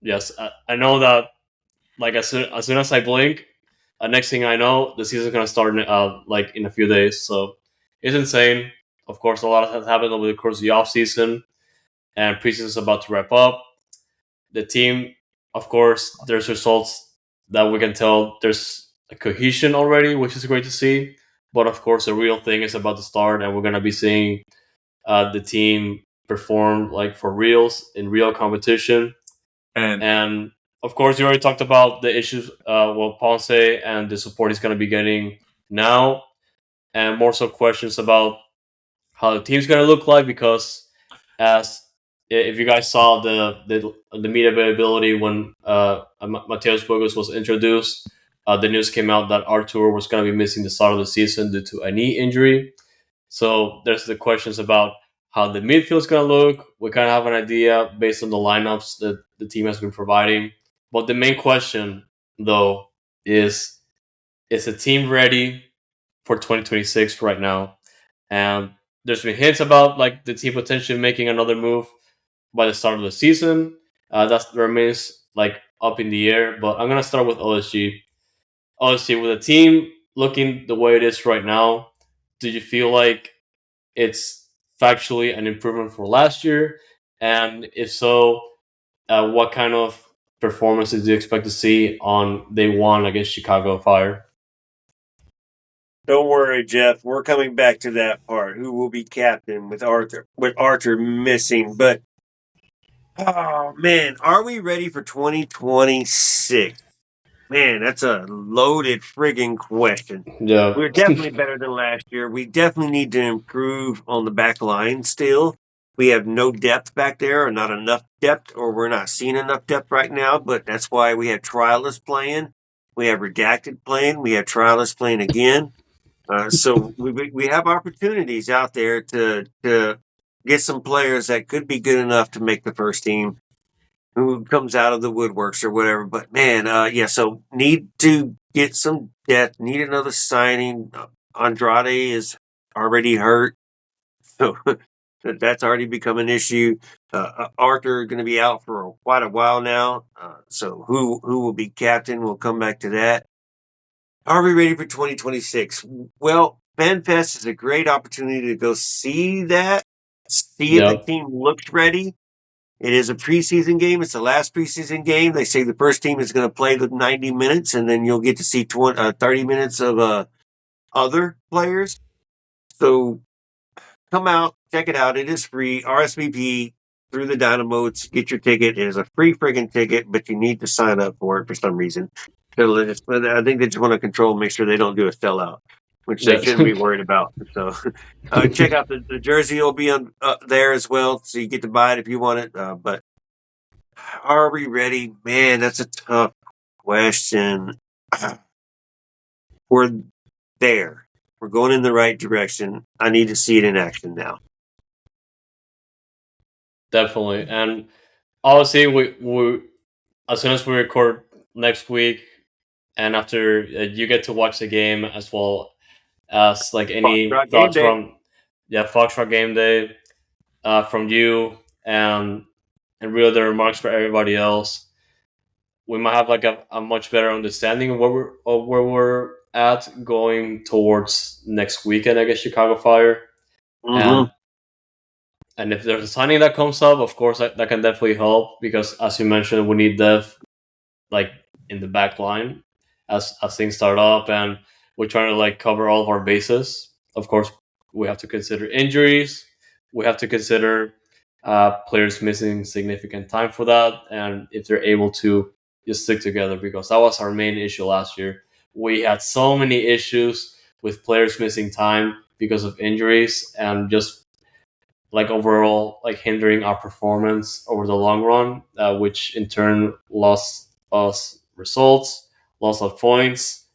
yes, I know that. Like as soon as I blink, next thing I know, the season's gonna start like in a few days. So it's insane. Of course, a lot has happened over the course of the offseason, and preseason is about to wrap up. The team, of course, there's results that we can tell there's a cohesion already, which is great to see. But of course, the real thing is about to start, and we're gonna be seeing the team perform like for reals in real competition. And of course, you already talked about the issues Ponce and the support he's going to be getting now, and more so questions about how the team's going to look like. Because as if you guys saw the media availability when Mateus Bogus was introduced, the news came out that Artur was going to be missing the start of the season due to a knee injury. So there's the questions about how the midfield is going to look. We kind of have an idea based on the lineups that the team has been providing. But the main question, though, is the team ready for 2026 right now? And there's been hints about like the team potentially making another move by the start of the season. That remains like up in the air. But I'm gonna start with OSG. OSG, with the team looking the way it is right now, do you feel like it's factually an improvement for last year? And if so, what kind of performances do you expect to see on day one against Chicago Fire? Don't worry, Jeff. We're coming back to that part. Who will be captain with Artur missing? But oh man, are we ready for 2026? Man, that's a loaded friggin' question. Yeah. We're definitely better than last year. We definitely need to improve on the back line still. We have no depth back there, or not enough depth, or we're not seeing enough depth right now, but that's why we have Trialists playing. We have Redacted playing. We have Trialists playing again. So we have opportunities out there to get some players that could be good enough to make the first team, who comes out of the woodworks or whatever. But man, yeah, so need to get some depth, need another signing. Andrade is already hurt, so that's already become an issue. Artur going to be out for quite a while now, so who will be captain? We'll come back to that. Are we ready for 2026? Well, FanFest is a great opportunity to go see that, see if the Yep. team looks ready. It is a preseason game. It's the last preseason game. They say the first team is going to play the 90 minutes, and then you'll get to see 30 minutes of other players. So come out, check it out. It is free. RSVP through the Dynamo to get your ticket. It is a free friggin' ticket, but you need to sign up for it for some reason. But I think they just want to control, make sure they don't do a sellout, which they Yes. shouldn't be worried about. So check out the jersey. Will be on there as well, so you get to buy it if you want it. But are we ready? Man, that's a tough question. We're there. We're going in the right direction. I need to see it in action now. Definitely. And obviously, we as soon as we record next week, and after you get to watch the game as well as like any Foxtrot game thoughts day. from Foxtrot game day from you and really the remarks for everybody else, we might have like a much better understanding of where we're at going towards next weekend against Chicago Fire. Mm-hmm. And if there's a signing that comes up, of course that can definitely help because as you mentioned, we need depth like in the back line as things start up and we're trying to like cover all of our bases. Of course, we have to consider injuries. We have to consider players missing significant time for that, and if they're able to just stick together, because that was our main issue last year. We had so many issues with players missing time because of injuries and just like overall like hindering our performance over the long run, which in turn lost us results, loss of points,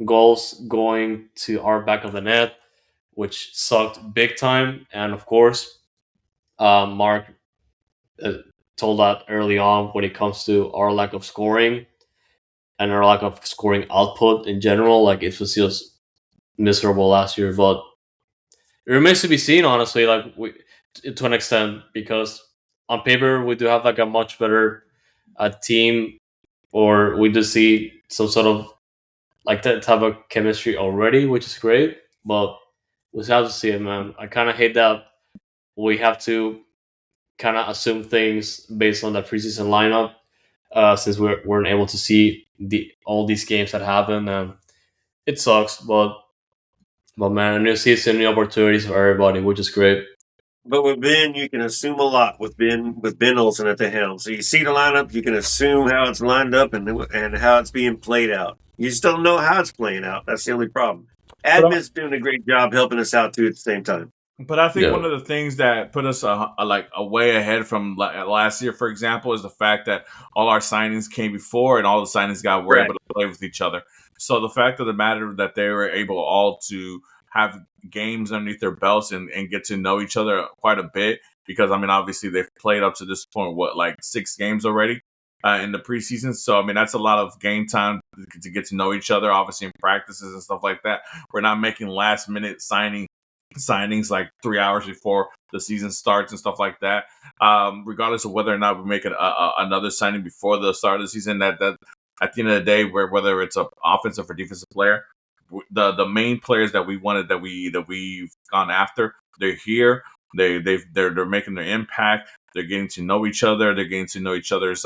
goals going to our back of the net, which sucked big time. And of course, Mark uh, told that early on when it comes to our lack of scoring and our lack of scoring output in general. Like it was just miserable last year, but it remains to be seen. Honestly, like we to an extent because on paper we do have like a much better team, or we do see some sort of like that type of chemistry already, which is great. But we have to see it, man. I kind of hate that we have to kind of assume things based on the preseason lineup, since we weren't able to see all these games that happen, and it sucks. But man, a new season, new opportunities for everybody, which is great. But with Ben, you can assume a lot with Ben Olsen at the helm. So you see the lineup, you can assume how it's lined up and how it's being played out. You just don't know how it's playing out. That's the only problem. Admin's doing a great job helping us out too at the same time. But I think Yeah. one of the things that put us like a way ahead from last year, for example, is the fact that all our signings came before, and all the signings were Right. able to play with each other. So the fact of the matter that they were able all to have games underneath their belts and get to know each other quite a bit, because I mean, obviously they've played up to this point like 6 games already in the preseason. So I mean, that's a lot of game time to get to know each other, obviously in practices and stuff like that. We're not making last minute signings like 3 hours before the season starts and stuff like that. Regardless of whether or not we make another signing before the start of the season, that at the end of the day, whether it's an offensive or defensive player, the main players that we wanted that we've gone after, they're here. They're making their impact. They're getting to know each other. They're getting to know each other's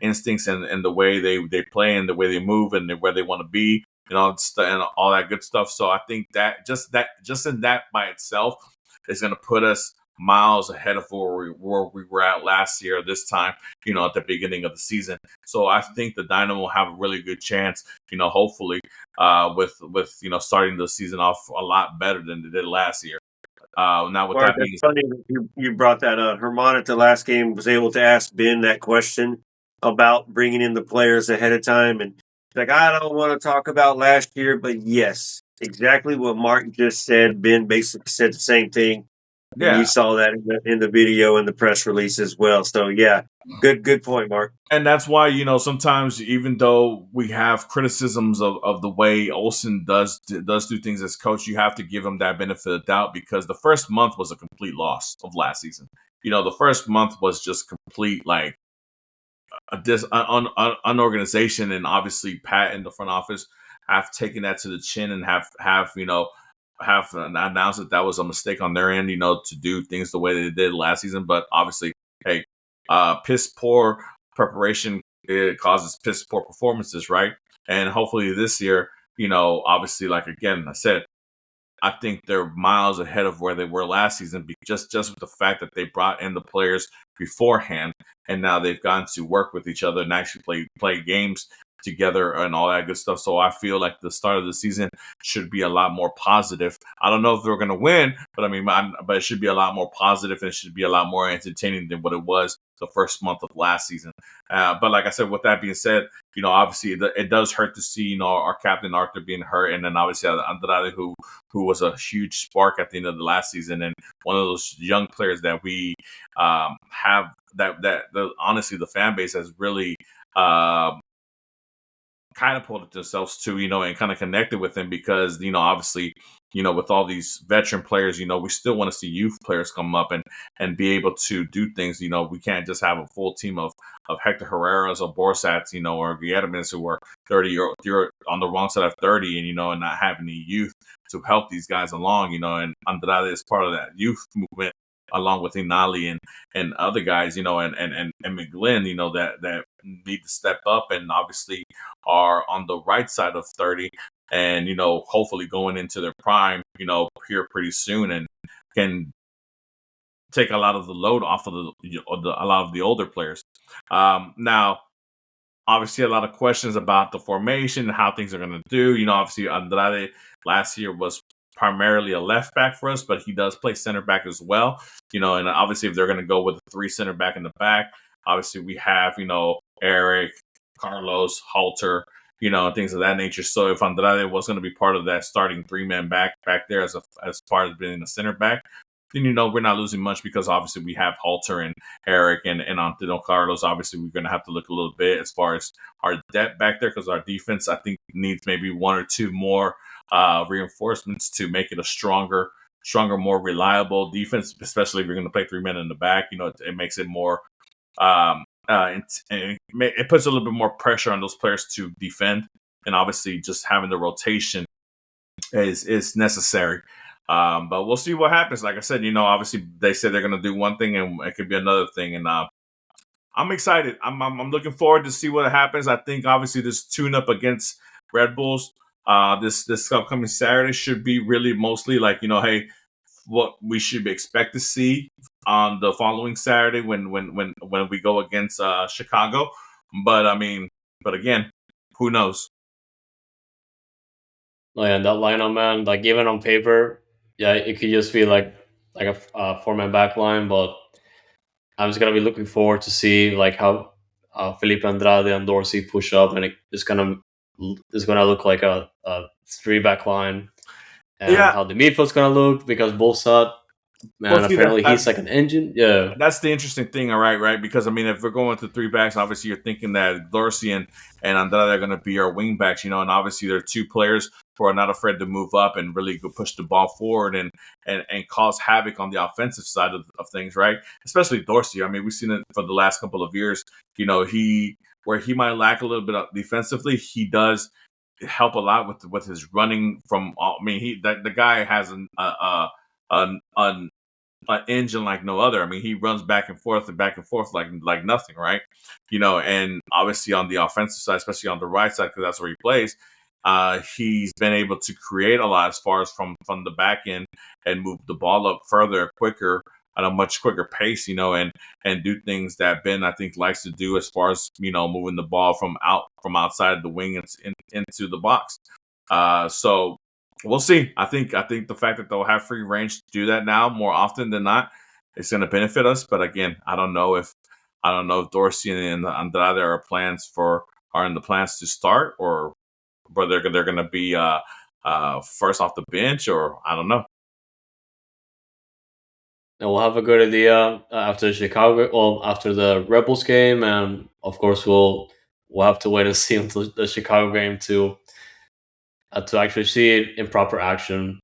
instincts and the way they play and the way they move and where they want to be and all that good stuff. So I think that just in that by itself is going to put us miles ahead of where we were at last year this time, at the beginning of the season. So I think the Dynamo will have a really good chance, hopefully, with starting the season off a lot better than they did last year. Now with Mark, that that's being funny that you brought that up. Herman at the last game was able to ask Ben that question about bringing in the players ahead of time. And he's like, I don't want to talk about last year, but yes, exactly what Mark just said. Ben basically said the same thing. And you yeah. saw that in the video and the press release as well. So, yeah, good point, Mark. And that's why, sometimes even though we have criticisms of the way Olsen does do things as coach, you have to give him that benefit of doubt, because the first month was a complete loss of last season. The first month was just complete, like, unorganization, and obviously Pat in the front office have taken that to the chin and have announced that was a mistake on their end, to do things the way they did last season. But obviously, hey, piss poor preparation, it causes piss poor performances, right? And hopefully this year, obviously, like again, I said, I think they're miles ahead of where they were last season, just with the fact that they brought in the players beforehand, and now they've gotten to work with each other and actually play games together and all that good stuff. So I feel like the start of the season should be a lot more positive. I don't know if they're going to win, but but it should be a lot more positive and it should be a lot more entertaining than what it was the first month of last season. But like I said, with that being said, obviously it does hurt to see, our captain Artur being hurt, and then obviously Andrade, who was a huge spark at the end of the last season, and one of those young players that we have honestly the fan base has really kind of pulled it themselves to, and kind of connected with him because, obviously, with all these veteran players, we still want to see youth players come up and be able to do things. We can't just have a full team of Hector Herrera's or Borsats, or Guillermo's who are 30 or you're on the wrong side of 30 and not having any youth to help these guys along, and Andrade is part of that youth movement along with Inali and other guys, and McGlynn, that need to step up and obviously are on the right side of 30 and, hopefully going into their prime, here pretty soon and can take a lot of the load off of a lot of the older players. Now, obviously a lot of questions about the formation and how things are going to do. Obviously Andrade last year was primarily a left back for us, but he does play center back as well. And obviously if they're going to go with a 3 center back in the back, obviously we have, Eric, Carlos, Halter, and things of that nature. So if Andrade was going to be part of that starting 3-man back there as far as being a center back, then, we're not losing much because obviously we have Halter and Eric and Antonio Carlos. Obviously, we're going to have to look a little bit as far as our depth back there because our defense, I think, needs maybe 1 or 2 more reinforcements to make it a stronger, more reliable defense, especially if you're going to play 3 men in the back. It makes it more it puts a little bit more pressure on those players to defend, and obviously just having the rotation is necessary. But we'll see what happens. Like I said, obviously they said they're going to do one thing and it could be another thing. And I'm excited. I'm looking forward to see what happens. I think obviously this tune-up against Red Bulls this upcoming Saturday should be really mostly like, hey, what we should expect to see on the following Saturday when we go against Chicago. But again, who knows? Oh, yeah, that lineup, man, like even on paper, yeah, it could just be like a 4-man back line, but I'm just gonna be looking forward to see like how Felipe Andrade and Dorsey push up, and it's gonna look like a 3-back line, and how the midfield's gonna look because Bolsat, man, apparently he's like an engine. Yeah, that's the interesting thing, all right? Because if we're going to 3 backs, obviously you're thinking that Dorsey and Andrade are going to be our wing backs, and obviously they're 2 players who are not afraid to move up and really go push the ball forward and cause havoc on the offensive side of things, right? Especially Dorsey. We've seen it for the last couple of years. Where he might lack a little bit defensively, he does help a lot with his running from. The guy has an engine like no other. He runs back and forth like nothing, right? And obviously on the offensive side, especially on the right side, because that's where he plays, he's been able to create a lot as far as from the back end and move the ball up further, quicker, at a much quicker pace, and do things that Ben, I think, likes to do as far as, moving the ball from outside the wing into the box. So we'll see. I think the fact that they'll have free range to do that now more often than not, it's going to benefit us. But again, I don't know if Dorsey and Andrade are in the plans to start, or whether they're going to be first off the bench, or I don't know. and we'll have a good idea after after the Rebels game, and of course we'll have to wait and see until the Chicago game to actually see it in proper action,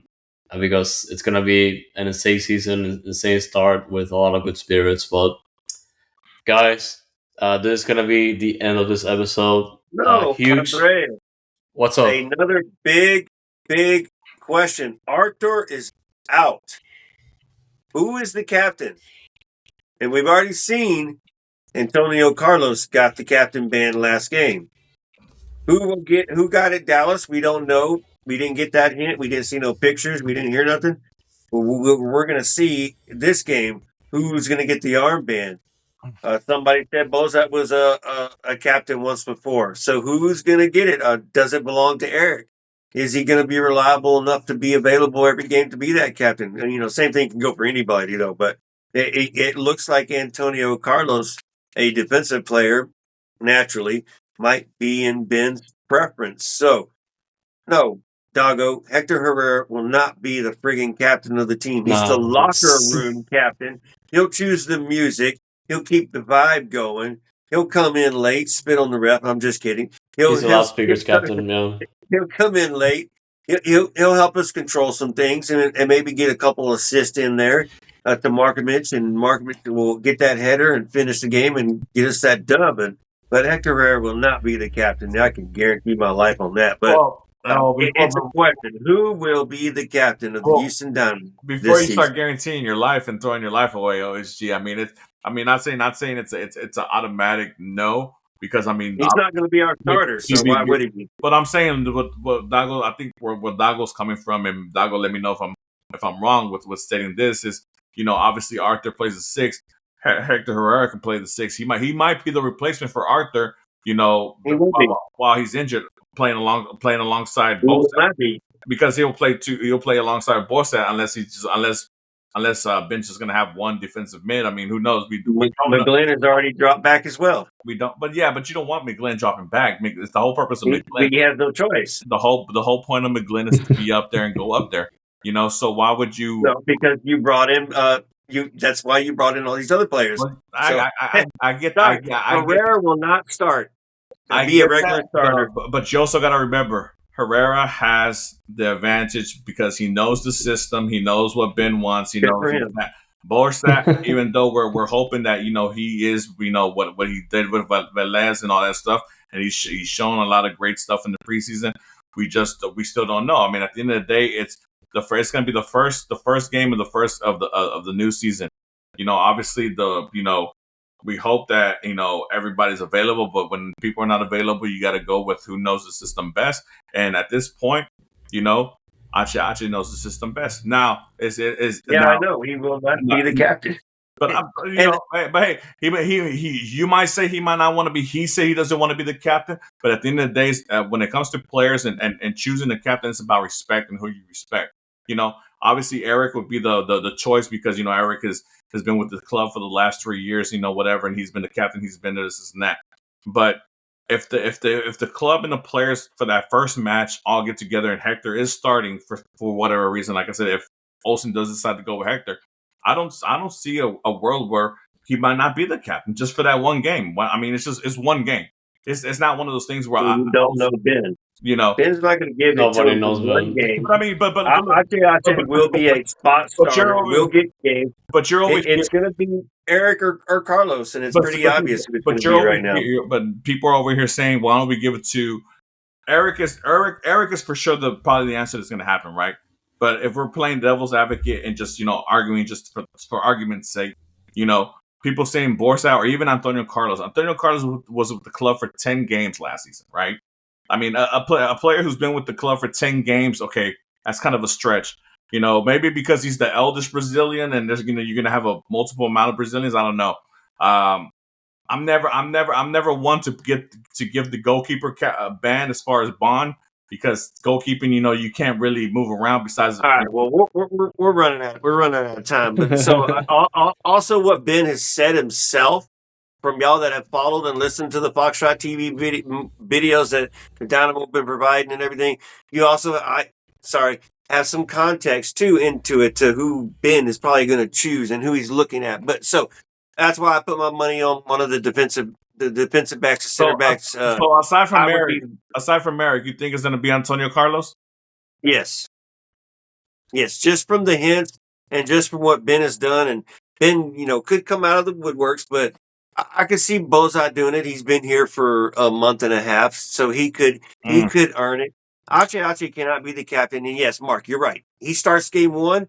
because it's gonna be an insane season, insane start with a lot of good spirits. But guys, this is gonna be the end of this episode. No, huge. Andrés, What's up? Another big question. Artur is out. Who is the captain? And we've already seen Antonio Carlos got the captain band last game. Who got it? Dallas? We don't know. We didn't get that hint. We didn't see no pictures. We didn't hear nothing. We're going to see this game who's going to get the armband. Somebody said Bozak was a captain once before. So who's going to get it? Does it belong to Eric? Is he going to be reliable enough to be available every game to be that captain? And, same thing can go for anybody, but it looks like Antonio Carlos, a defensive player, naturally, might be in Ben's preference. So, no, Doggo, Hector Herrera will not be the friggin' captain of the team. He's the locker room captain. He'll choose the music. He'll keep the vibe going. He'll come in late, spit on the ref. I'm just kidding. He's the loudspeakers captain, yeah. He'll come in late. He'll help us control some things and maybe get a couple assists in there to Markovic, and Markovic will get that header and finish the game and get us that dub. But Hector Herrera will not be the captain. I can guarantee my life on that. But it's a question. Who will be the captain of the Houston Dynamo? Before you start guaranteeing your life and throwing your life away, OSG, not saying it's an automatic no, because he's not going to be our starter, so why would he be? But I'm saying what Dago, I think where Dago's coming from, and Dago, let me know if I'm wrong with stating this, is obviously Artur plays the 6. Hector Herrera can play the 6. He might be the replacement for Artur, while he's injured, playing alongside Bozak, because he'll play alongside Bozak unless Bench is going to have one defensive mid. I mean, who knows? McGlynn has already dropped back as well. We don't, but you don't want McGlynn dropping back. It's the whole purpose of McGlynn. He has no choice. The whole point of McGlynn is to be up there and go up there. So why would you? No, because you brought him. That's why you brought in all these other players. Well, I get that. Herrera will not start. Be a regular starter. But you also got to remember, Herrera has the advantage because he knows the system. He knows what Ben wants. He knows that. Bozak, even though we're hoping that he is what he did with Velez and all that stuff, and he's shown a lot of great stuff in the preseason. We still don't know. I mean, at the end of the day, it's going to be the first game of the new season. Obviously we hope that everybody's available, but when people are not available, you got to go with who knows the system best. And at this point, Achi knows the system best. Now, I know he will not be the captain. But hey, you might say he might not want to be. He say he doesn't want to be the captain. But at the end of the day, when it comes to players and choosing the captain, it's about respect and who you respect. Obviously Eric would be the choice because Eric has been with the club for the last 3 years, whatever, and he's been the captain. He's been this and that. But if the club and the players for that first match all get together and Hector is starting for whatever reason, like I said, if Olsen does decide to go with Hector, I don't see a world where he might not be the captain just for that one game. I mean, it's one game. It's not one of those things where you don't know Ben. Ben's not going to give it to him one game. But I mean, but Achi will be a spot starter. We'll get games. But you're always it's going to be Eric or Carlos, and it's pretty obvious who it's going to be right now. But people are over here saying, "Why don't we give it to Eric?" Eric is for sure probably the answer that's going to happen, right? But if we're playing devil's advocate and just arguing just for argument's sake, people saying Bozak or even Antonio Carlos. Antonio Carlos was with the club for 10 games last season, right? I mean, a player who's been with the club for 10 games, okay, that's kind of a stretch. Maybe because he's the eldest Brazilian and there's you're gonna have a multiple amount of Brazilians. I don't know. I'm never one to give the goalkeeper a ban as far as bond, because goalkeeping, you can't really move around. Besides, all right, well, we're running out. We're running out of time. But so also, what Ben has said himself, from y'all that have followed and listened to the Foxtrot TV videos that the Dynamo have been providing and everything, you also, have some context too into it to who Ben is probably going to choose and who he's looking at. But so that's why I put my money on one of the defensive backs, the center backs. So aside from Merrick, you think it's going to be Antonio Carlos? Yes, just from the hints and just from what Ben has done, and Ben, could come out of the woodworks, but I could see Bozak doing it. He's been here for a month and a half, so he could earn it. Achi cannot be the captain. And yes, Mark, you're right. He starts game 1,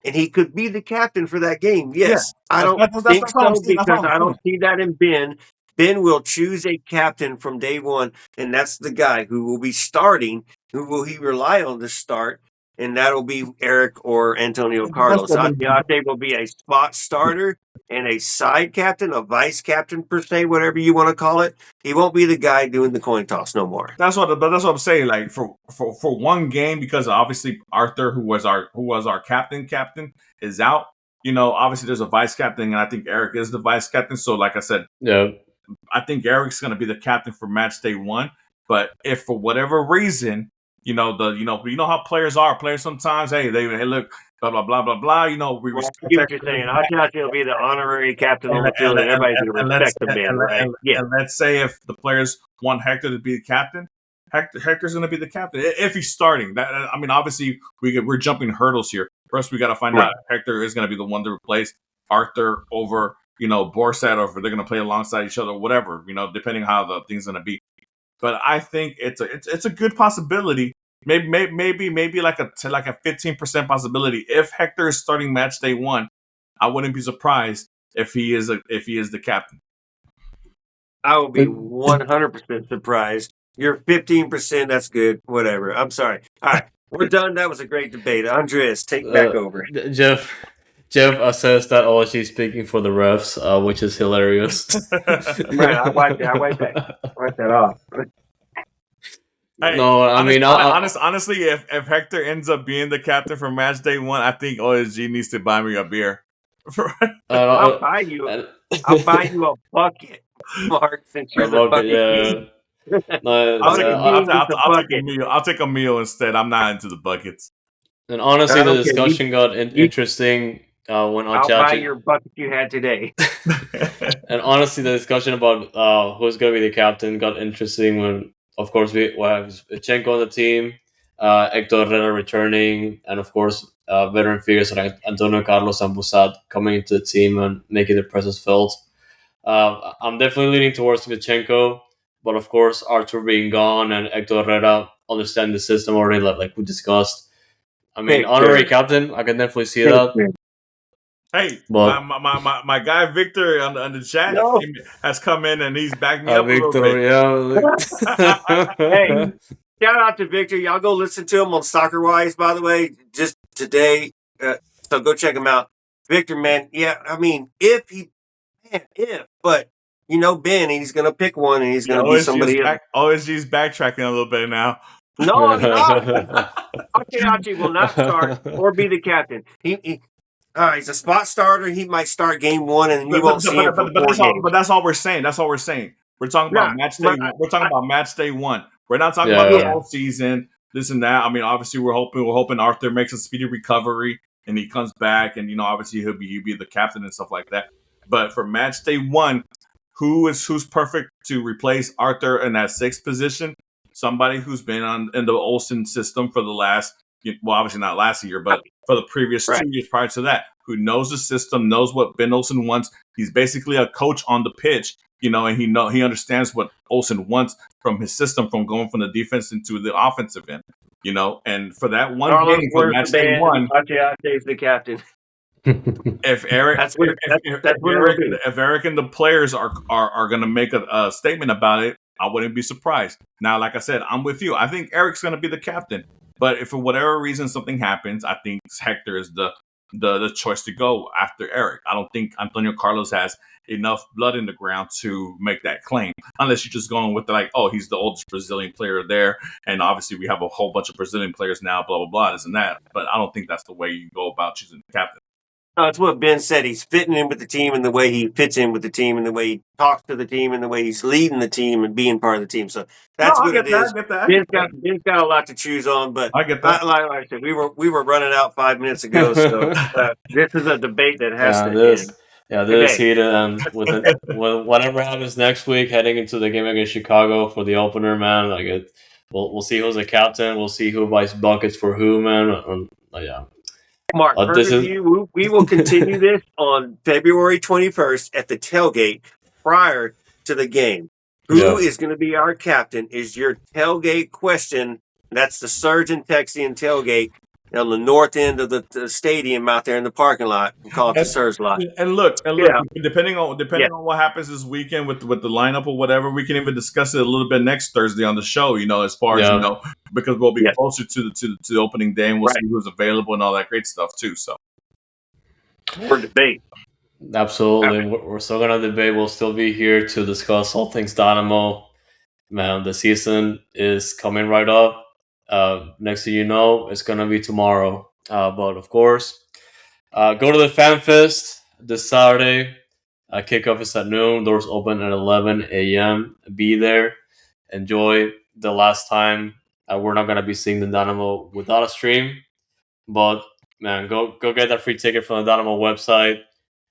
and he could be the captain for that game. Yes, yeah. I don't think so, because I don't see that in Ben. Ben will choose a captain from day 1, and that's the guy who will be starting. Who will he rely on to start? and that'll be Eric or Antonio Carlos. Atiate will be a spot starter and a side captain, a vice captain per se, whatever you want to call it. He won't be the guy doing the coin toss no more. That's what I'm saying. Like for one game, because obviously Artur, who was our captain, is out. Obviously there's a vice captain, and I think Eric is the vice captain. So, like I said, Yeah. I think Eric's going to be the captain for match day 1. But if for whatever reason, you know how players are. Players sometimes, hey, look, blah blah blah blah blah. We respect. I get what you're saying. Atiate will be the honorary captain on the field, and everybody's going to respect the man, right? Yeah. And let's say if the players want Hector to be the captain, Hector's going to be the captain if he's starting. Obviously we're jumping hurdles here. First, we got to find out if Hector is going to be the one to replace Artur over Borsat, or if they're going to play alongside each other, whatever. Depending on how the thing's going to be. But I think it's a good possibility. Maybe like a 15% possibility. If Hector is starting match day 1, I wouldn't be surprised if he is the captain. I will be 100% surprised. You're 15%. That's good. Whatever. I'm sorry. All right, we're done. That was a great debate. Andres, take back over. Jeff says that OSG is speaking for the refs, which is hilarious. Right, I wiped that off. Hey, no, honestly, if Hector ends up being the captain for match day 1, I think OSG needs to buy me a beer. I'll buy you a bucket, Mark, since you're the bucket. Yeah. No, I'll take a meal instead. I'm not into the buckets. And honestly, the discussion got interesting when I'll buy your bucket you had today. And honestly, the discussion about who's going to be the captain got interesting when, of course, we have Vichenko on the team, Hector Herrera returning, and of course, veteran figures like Antonio Carlos and Busat coming into the team and making their presence felt. I'm definitely leaning towards Vichenko, but of course, Artur being gone and Hector Herrera understanding the system already, like we discussed. Honorary captain, I can definitely see that. Hey, but my guy Victor on the chat has come in and he's backed me up Victor, a little bit. Hey, shout out to Victor. Y'all go listen to him on Soccer Wise, by the way, just today. So go check him out. Victor, man, but Ben, he's going to pick one and he's going to be somebody else. OSG's backtracking a little bit now. No, I'm not. Atiate will not start or be the captain. He's a spot starter. He might start game 1, and you won't see him. But that's all we're saying. We're talking about match day. We're talking about match day 1. We're not talking about the whole season. This and that. Obviously, we're hoping Artur makes a speedy recovery and he comes back, and obviously he'll be the captain and stuff like that. But for match day 1, who's perfect to replace Artur in that 6th position? Somebody who's been in the Olsen system for the last, obviously not last year, but for the previous 2 years prior to that, who knows the system, knows what Ben Olsen wants. He's basically a coach on the pitch, and he understands what Olsen wants from his system, from going from the defense into the offensive end, And for that one game, for match day 1, Atiate is the captain. If Eric and the players are going to make a statement about it, I wouldn't be surprised. Now, like I said, I'm with you. I think Eric's going to be the captain. But if for whatever reason something happens, I think Hector is the choice to go after Eric. I don't think Antonio Carlos has enough blood in the ground to make that claim. Unless you're just going with he's the oldest Brazilian player there. And obviously we have a whole bunch of Brazilian players now, blah, blah, blah, this and that. But I don't think that's the way you go about choosing the captain. It's what Ben said. He's fitting in with the team and the way he fits in with the team and the way he talks to the team and the way he's leading the team and being part of the team. So that's what it is. Ben's got a lot to choose on, but I get that. Like I said, we were running out 5 minutes ago, so this is a debate that has to end. Yeah, this is heated, and with whatever happens next week, heading into the game against Chicago for the opener, man. We'll see who's the captain. We'll see who buys buckets for who, man. Mark, we will continue this on February 21st at the tailgate prior to the game. Who is going to be our captain is your tailgate question. That's the Surge and Texian tailgate on the north end of the stadium out there in the parking lot. We call it the Surge lot. And look, depending on what happens this weekend with the lineup or whatever, we can even discuss it a little bit next Thursday on the show. As far as because we'll be Yes. closer to the opening day, and we'll Right. see who's available and all that great stuff too. So For debate. Absolutely. We're still going to debate. We'll still be here to discuss all things Dynamo. Man, the season is coming right up. Next thing you know, it's going to be tomorrow. But of course, go to the Fan Fest this Saturday. Kickoff is at noon. Doors open at 11 a.m. Be there. Enjoy the last time. We're not going to be seeing the Dynamo without a stream. But, man, go get that free ticket from the Dynamo website.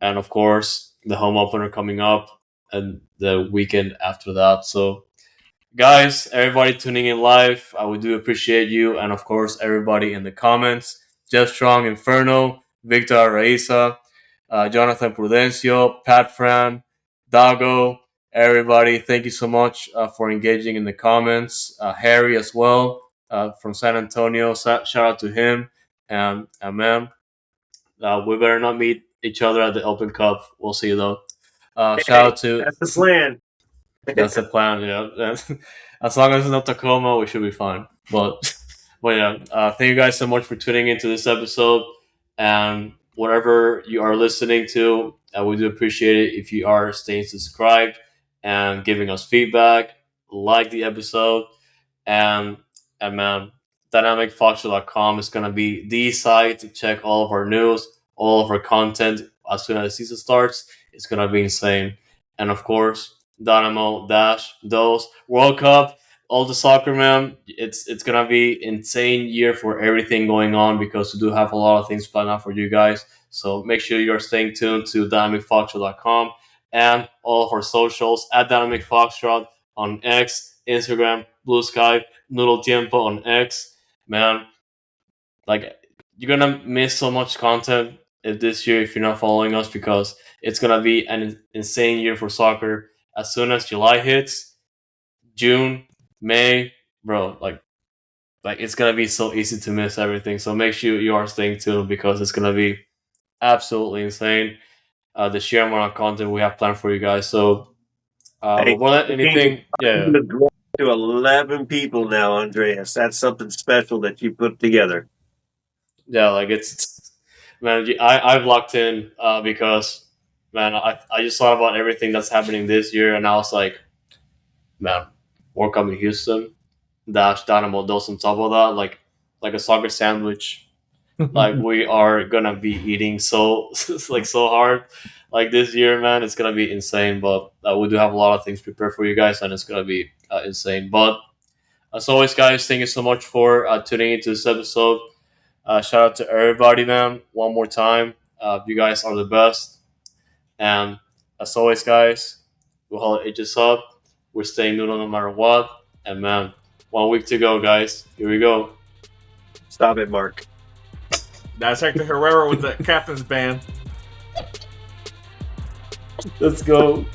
And, of course, the home opener coming up and the weekend after that. So, guys, everybody tuning in live, we do appreciate you. And, of course, everybody in the comments. Jeff Strong, Inferno, Victor Araiza, Jonathan Prudencio, Pat Fran, Dago, everybody, thank you so much for engaging in the comments. Harry as well from San Antonio, shout out to him. And man, we better not meet each other at the Open Cup. We'll see though. Shout out to That's the plan. that's the plan. Yeah, as long as it's not Tacoma, we should be fine. But yeah, thank you guys so much for tuning into this episode. And whatever you are listening to, we do appreciate it if you are staying subscribed and giving us feedback. Like the episode, and man, dynamicfoxtrot.com is going to be the site to check all of our news, all of our content. As soon as the season starts, it's going to be insane. And of course, Dynamo Dash World Cup, all the soccer, man. It's going to be insane year for everything going on because we do have a lot of things planned out for you guys. So make sure you're staying tuned to dynamicfoxtrot.com and all of our socials at Dynamic Foxtrot on X, Instagram, Blue Sky, Noodle Tiempo on X. Man, like, you're gonna miss so much content this year if you're not following us because it's gonna be an insane year for soccer. As soon as July hits, June, May, bro, like it's gonna be so easy to miss everything. So make sure you are staying tuned because it's gonna be absolutely insane. The sheer amount of content we have planned for you guys. So Hey, more than anything, yeah. To 11 people now, Andreas. That's something special that you put together. Yeah, like it's man, I've locked in because man, I just thought about everything that's happening this year, and I was like, man, World Cup in Houston, Dash Dynamo Dos on top of that, like a soccer sandwich. Like we are gonna be eating so like so hard, like this year, man. It's gonna be insane. But we do have a lot of things prepared for you guys, and it's gonna be insane. But as always, guys, thank you so much for tuning into this episode. Shout out to everybody, man. One more time. You guys are the best. And as always, guys, we'll hold edges up. We're staying noodle no matter what. And man, 1 week to go, guys. Here we go. Stop it, Mark. That's Hector Herrera with the captain's band. Let's go.